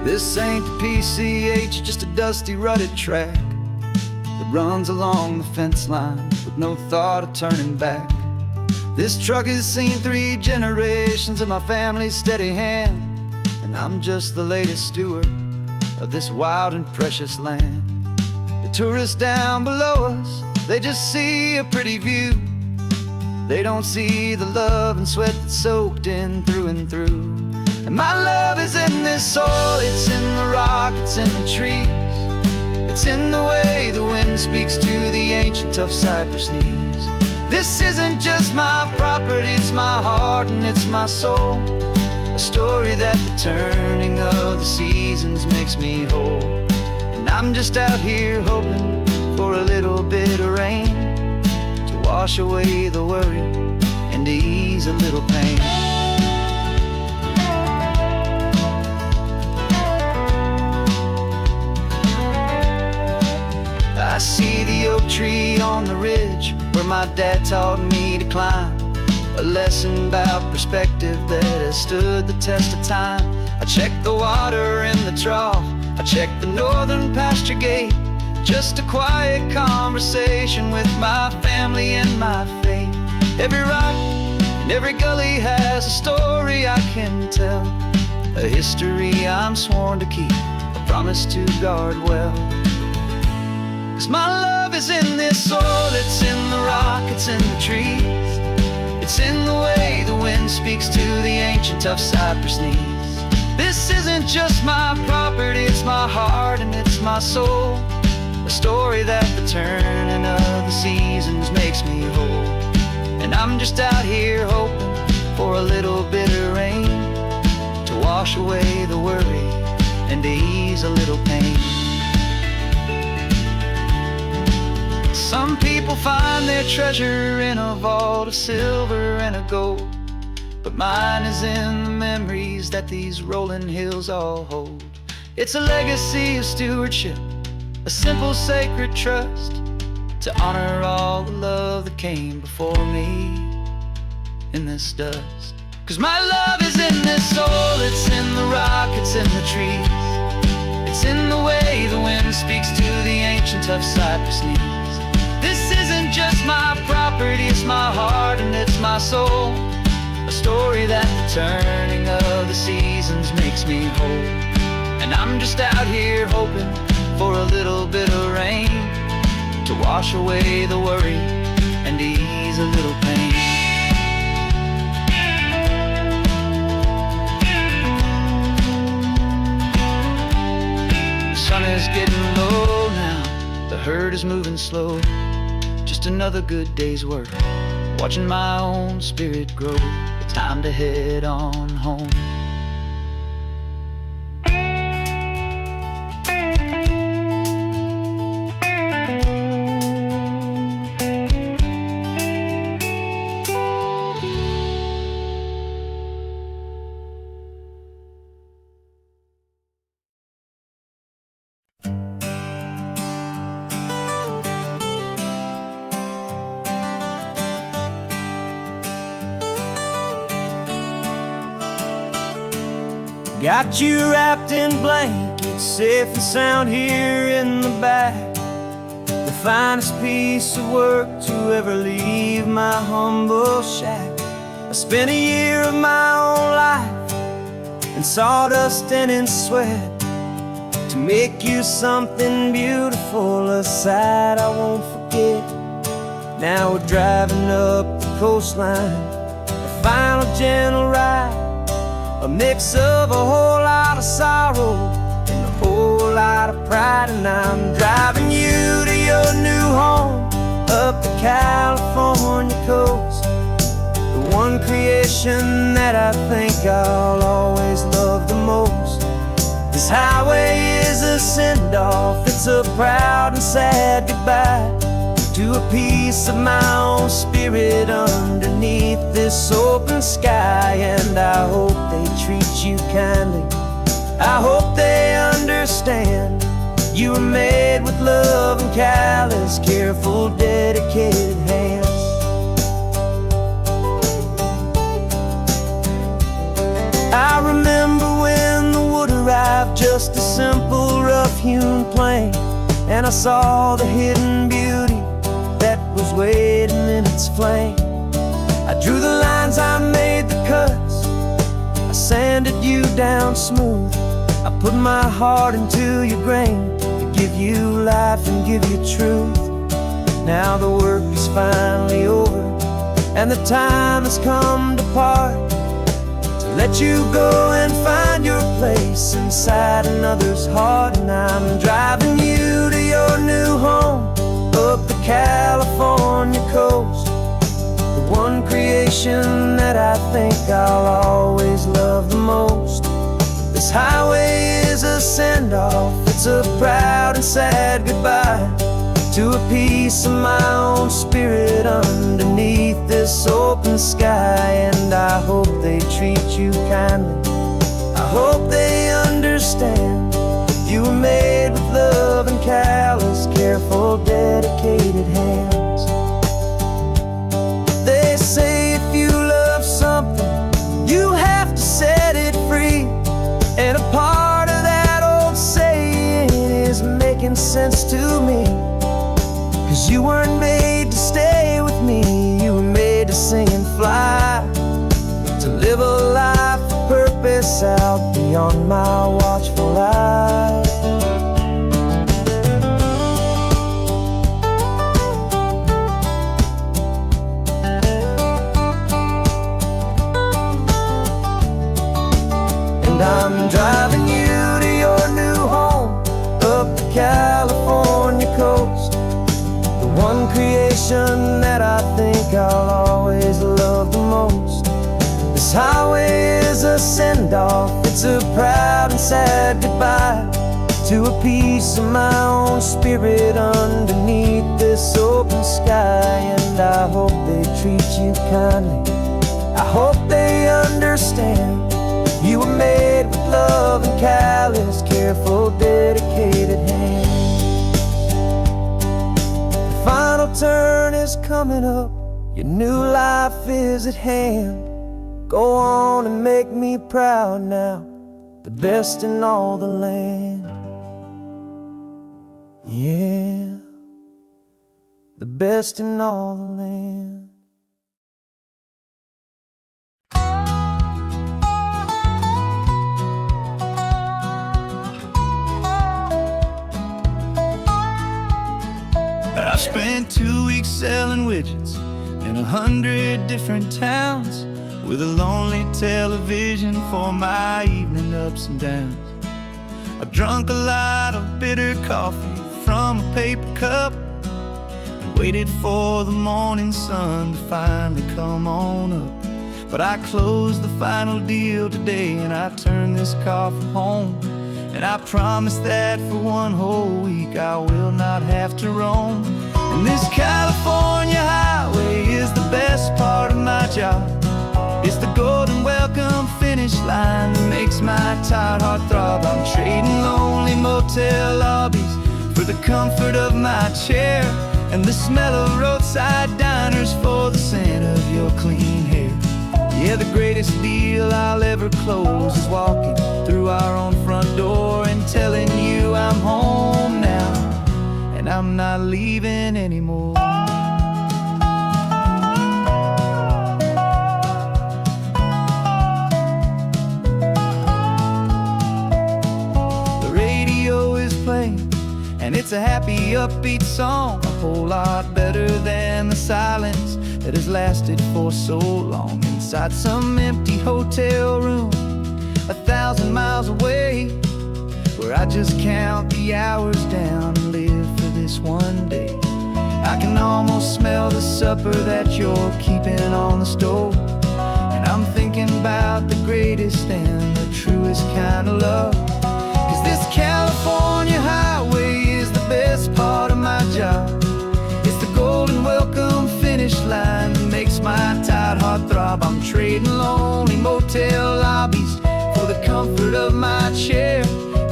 S1: This ain't the PCH, just a dusty, rutted track that runs along the fence line with no thought of turning back. This truck has seen 3 generations of my family's steady hand, and I'm just the latest steward of this wild and precious land. The tourists down below us, they just see a pretty view. They don't see the love and sweat that's soaked in through and through. And my love is in this soil, it's in the rock, it's in the trees, it's in the way the wind speaks to the ancient tough cypress knees. This isn't just my property, it's my heart and it's my soul, a story that the turning of the seasons makes me whole. And I'm just out here hoping for a little bit of rain to wash away the worry and to ease a little pain. I see the oak tree on the ridge where my dad taught me to climb, a lesson about perspective that has stood the test of time. I check the water in the trough, I check the northern pasture gate, just a quiet conversation with my family and my faith. Every rock and every gully has a story I can tell, a history I'm sworn to keep, a promise to guard well. 'Cause my love is in this soil, it's in the rock, it's in the trees, it's in the way the wind speaks to the ancient tough cypress knees. This isn't just my property, it's my heart and it's my soul, a story that the turning of the seasons makes me whole. And I'm just out here hoping for a little bit of rain to wash away the worry and to ease a little pain. Some people find their treasure in a vault of silver and a gold, but mine is in the memories that these rolling hills all hold. It's a legacy of stewardship, a simple sacred trust, to honor all the love that came before me in this dust. 'Cause my love is in this soil, it's in the rock, it's in the trees, it's in the way the wind speaks to the ancient tough cypress knees. This isn't just my property, it's my heart and it's my soul, a story that the turning of the seasons makes me whole. And I'm just out here hoping for a little bit of rain to wash away the worry and to ease a little pain. The sun is getting low now, the herd is moving slow, just another good day's work, watching my own spirit grow. It's time to head on home. Got you wrapped in blankets, safe and sound here in the back. The finest piece of work to ever leave my humble shack. I spent a year of my own life in sawdust and in sweat to make you something beautiful, a sight I won't forget. Now we're driving up the coastline, a final gentle ride, a mix of a whole lot of sorrow and a whole lot of pride. And I'm driving you to your new home up the California coast, the one creation that I think I'll always love the most. This highway is a send-off, it's a proud and sad goodbye to a piece of my own spirit underneath this open sky. And I hope they treat you kindly, I hope they understand you were made with love and callous, careful, dedicated hands. I remember when the wood arrived, just a simple rough-hewn plank, and I saw the hidden beauty that was waiting in its flame. I drew the lines, I made the cuts, I sanded you down smooth. I put my heart into your grain to give you life and give you truth. Now the work is finally over, and the time has come to part, to let you go and find your place inside another's heart. And I'm driving you to your new home up the California coast, the one creation that I think I'll always love the most. This highway is a send-off, it's a proud and sad goodbye to a piece of my own spirit underneath this open sky. And I hope they treat you kindly, I hope they understand you were made with love and callous, careful, dedicated hands. They say if you love something, you have to set it free. And a part of that old saying is making sense to me, 'cause you weren't made to stay with me, you were made to sing and fly, to live a life of purpose out beyond my watchful eye. And I'm driving you to your new home up the California coast, the one creation that I think I'll always love the most. This highway is a send-off, it's a proud and sad goodbye to a piece of my own spirit underneath this open sky. And I hope they treat you kindly, I hope they understand you were made with love and callous, careful, dedicated hands. The final turn is coming up, your new life is at hand. Go on and make me proud now, the best in all the land. Yeah, the best in all the land. I spent 2 weeks selling widgets in 100 different towns, with a lonely television for my evening ups and downs. I've drunk a lot of bitter coffee from a paper cup, and waited for the morning sun to finally come on up. But I closed the final deal today, and I turned this car for home. And I promise that for one whole week I will not have to roam. And this California highway is the best part of my job. It's the golden welcome finish line that makes my tired heart throb. I'm trading lonely motel lobbies for the comfort of my chair, and the smell of roadside diners for the scent of your clean hair. Yeah, the greatest deal I'll ever close is walking through not leaving anymore. The radio is playing, and it's a happy, upbeat song, a whole lot better than the silence that has lasted for so long. Inside some empty hotel room 1,000 miles away, where I just count the hours down and live for this one day. I can almost smell the supper that you're keeping on the stove, and I'm thinking about the greatest and the truest kind of love. 'Cause this California highway is the best part of my job. It's the golden welcome finish line that makes my tired heart throb. I'm trading lonely motel lobbies for the comfort of my chair,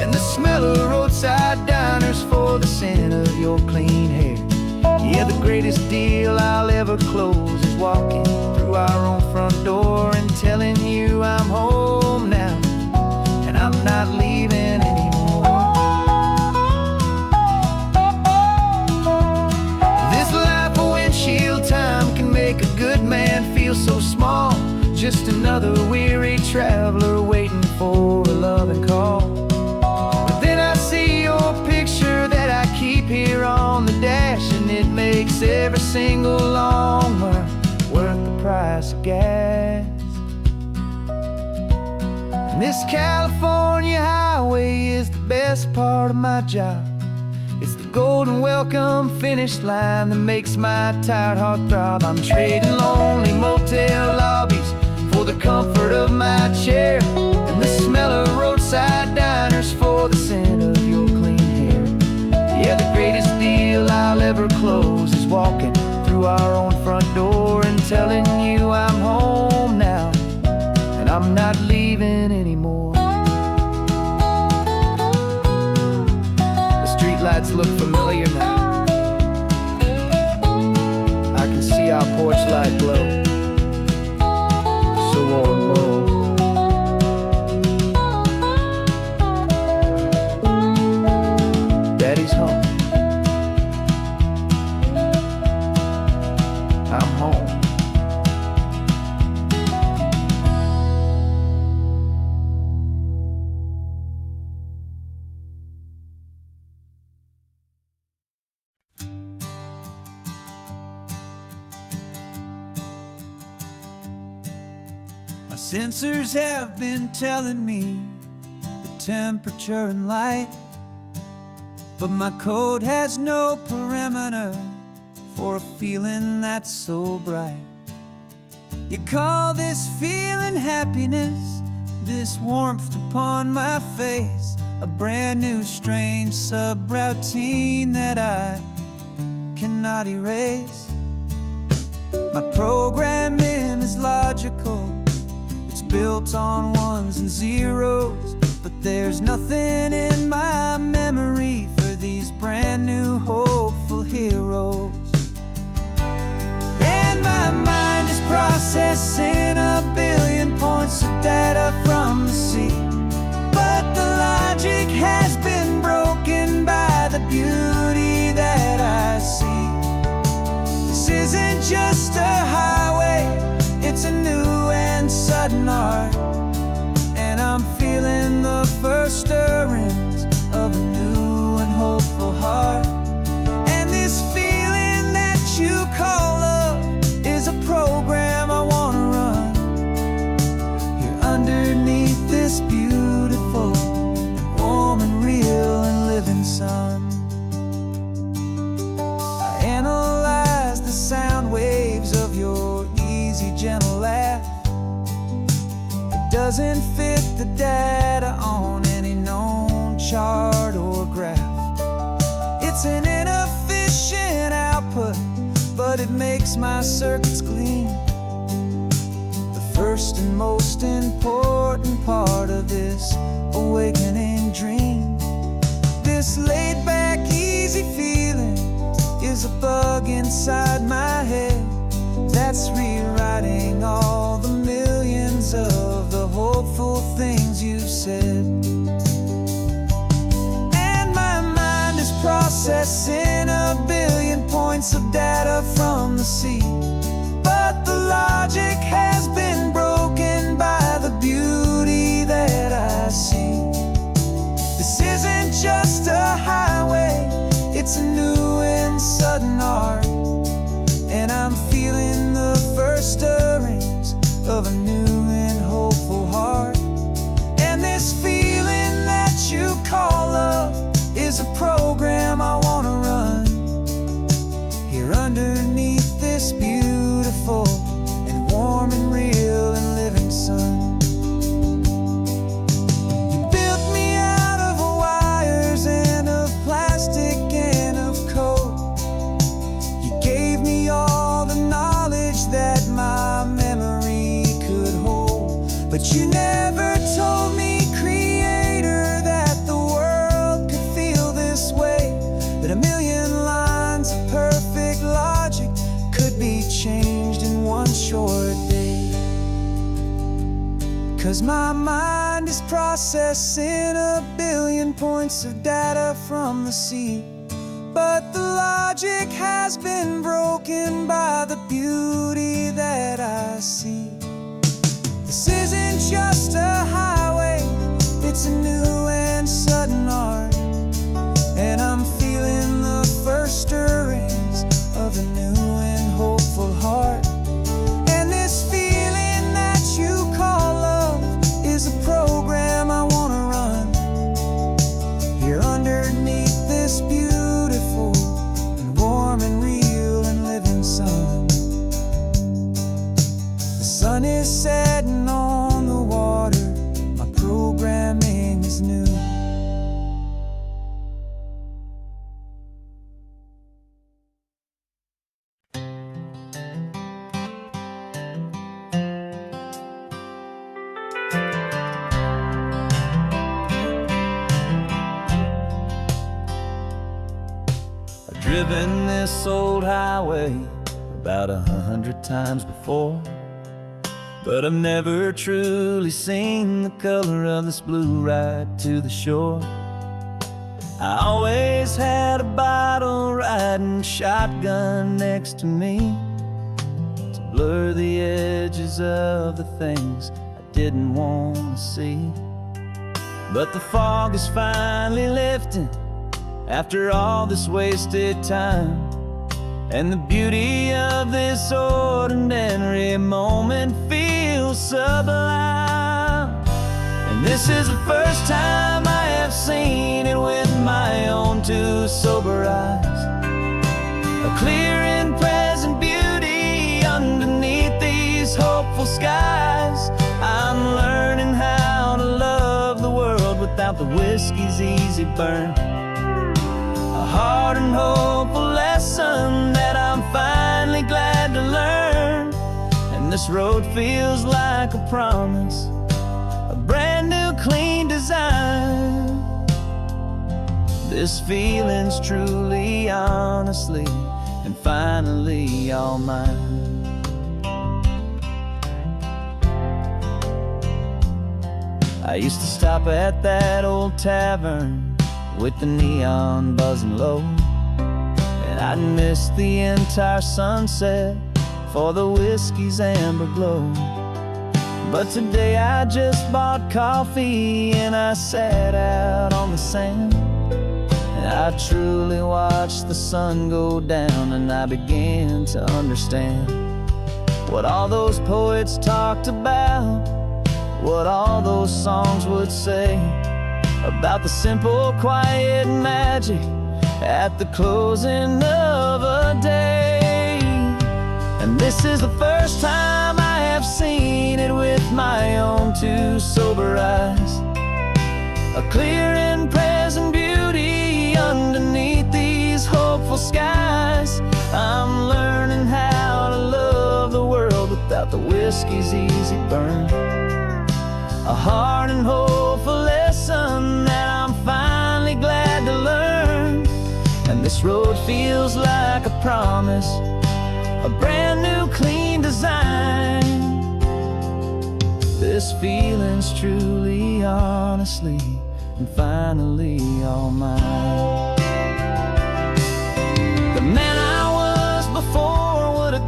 S1: and the smell of roadside diners for the scent of your clean hair. Yeah, the greatest deal I'll ever close is walking through our own front door and telling you I'm home now, and I'm not leaving anymore. This life of windshield time can make a good man feel so small, just another weary traveler waiting for a loving call. But then I see your picture that I keep here on the dash, and it makes every single long mile worth the price of gas. And this California highway is the best part of my job. It's the golden welcome finish line that makes my tired heart throb. I'm trading lonely motel lobbies for the comfort of my chair, and the smell of roadside diners for the scent of your clean hair. Yeah, the greatest deal I'll ever close is walking through our own front door and telling you I'm home now, and I'm not leaving anymore. The streetlights look familiar now. I can see our porch light glow, so warm, low. Daddy's home. I'm home. My sensors have been telling me the temperature and light, but my code has no parameter for a feeling that's so bright. You call this feeling happiness, this warmth upon my face, a brand new strange subroutine that I cannot erase. My programming is logical, it's built on ones and zeros, but there's nothing in my memory for these brand new hopeful heroes. And my mind is processing a billion points of data from the sea, but the logic has been broken by the beauty that I see. This isn't just a highway, it's a new and sudden art, and I'm feeling the first stirrings of a new and hopeful heart. And this feeling that you call love is a program I wanna run here underneath this beautiful and warm and real and living sun. I analyze the sound waves of your easy, gentle laugh. It doesn't fit the data on any known chart or graph. It's an inefficient output, but it makes my circuits clean. The first and most important part of this awakening dream. This laid-back, easy feeling is a bug inside my head that's rewriting all the millions of the hopeful things you've said. And my mind is processing a sea. But the logic has been broken by the beauty that I see. This isn't just a highway, it's a new and sudden art. And I'm feeling the first stirrings of a new and hopeful heart. And this feeling that you call love is a program I wanna run here underneath this beautiful and warm and real and living sun. You built me out of wires and of plastic and of coal. You gave me all the knowledge that my memory could hold. But you never told me, Creator, that the world could feel this way, that a million lines of perfect logic could be changed in one short day. 'Cause my mind is processing a billion points of data from the sea. But the logic has been broken by the beauty that I see. This isn't just a highway, it's a new and sudden art. And I'm feeling the first stirrings of a new and hopeful heart. And this feeling that you call love is a program I wanna run here underneath this beautiful and warm and real and living sun. The sun is setting on the water, my programming is new. I've driven this old highway about 100 times before, but I've never truly seen the color of this blue right to the shore. I always had a bottle riding shotgun next to me to blur the edges of the things I didn't want to see. But the fog is finally lifting after all this wasted time, and the beauty of this ordinary moment feels sublime. And this is the first time I have seen it with my own two sober eyes, a clear and present beauty underneath these hopeful skies. I'm learning how to love the world without the whiskey's easy burn, a hard and hopeful lesson that I'm finally glad to learn. And this road feels like a promise, a brand new clean design. This feeling's truly, honestly, and finally all mine. I used to stop at that old tavern with the neon buzzing low, and I'd miss the entire sunset for the whiskey's amber glow. But today I just bought coffee and I sat out on the sand, and I truly watched the sun go down, and I began to understand what all those poets talked about, what all those songs would say about the simple, quiet magic at the closing of a day. And this is the first time I have seen it with my own two sober eyes, a clear and present beauty underneath these hopeful skies. I'm learning how to love the world without the whiskey's easy burn, a hard and hopeful lesson that I'm finally glad to learn. And this road feels like a promise, a brand new clean design. This feeling's truly, honestly, and finally all mine. The man I was before would have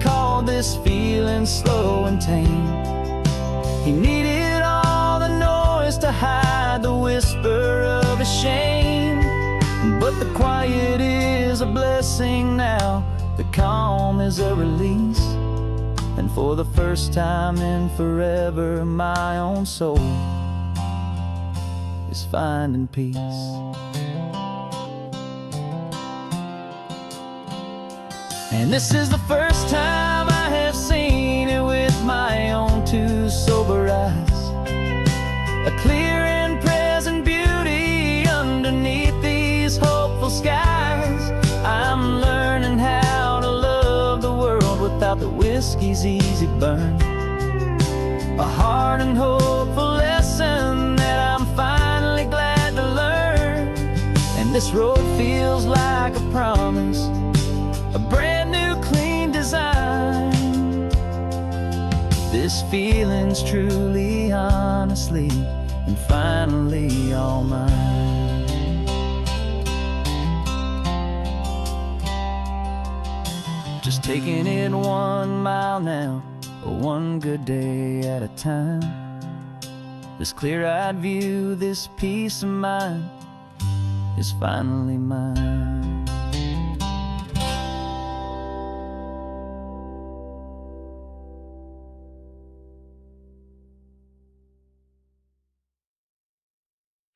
S1: this feeling slow and tame. He needed all the noise to hide the whisper of his shame. But the quiet is a blessing now, the calm is a release. And for the first time in forever, my own soul is finding peace. And this is the first time I have seen it with my own two sober eyes. A clear and present beauty underneath these hopeful skies. I'm learning how to love the world without the whiskey's easy burn. A hard and hopeful lesson that I'm finally glad to learn. And this road feels like a promise, a brand new clean design. This feeling's truly, honestly, and finally all mine. Just taking it 1 mile now, one good day at a time. This clear-eyed view, this peace of mind is finally mine.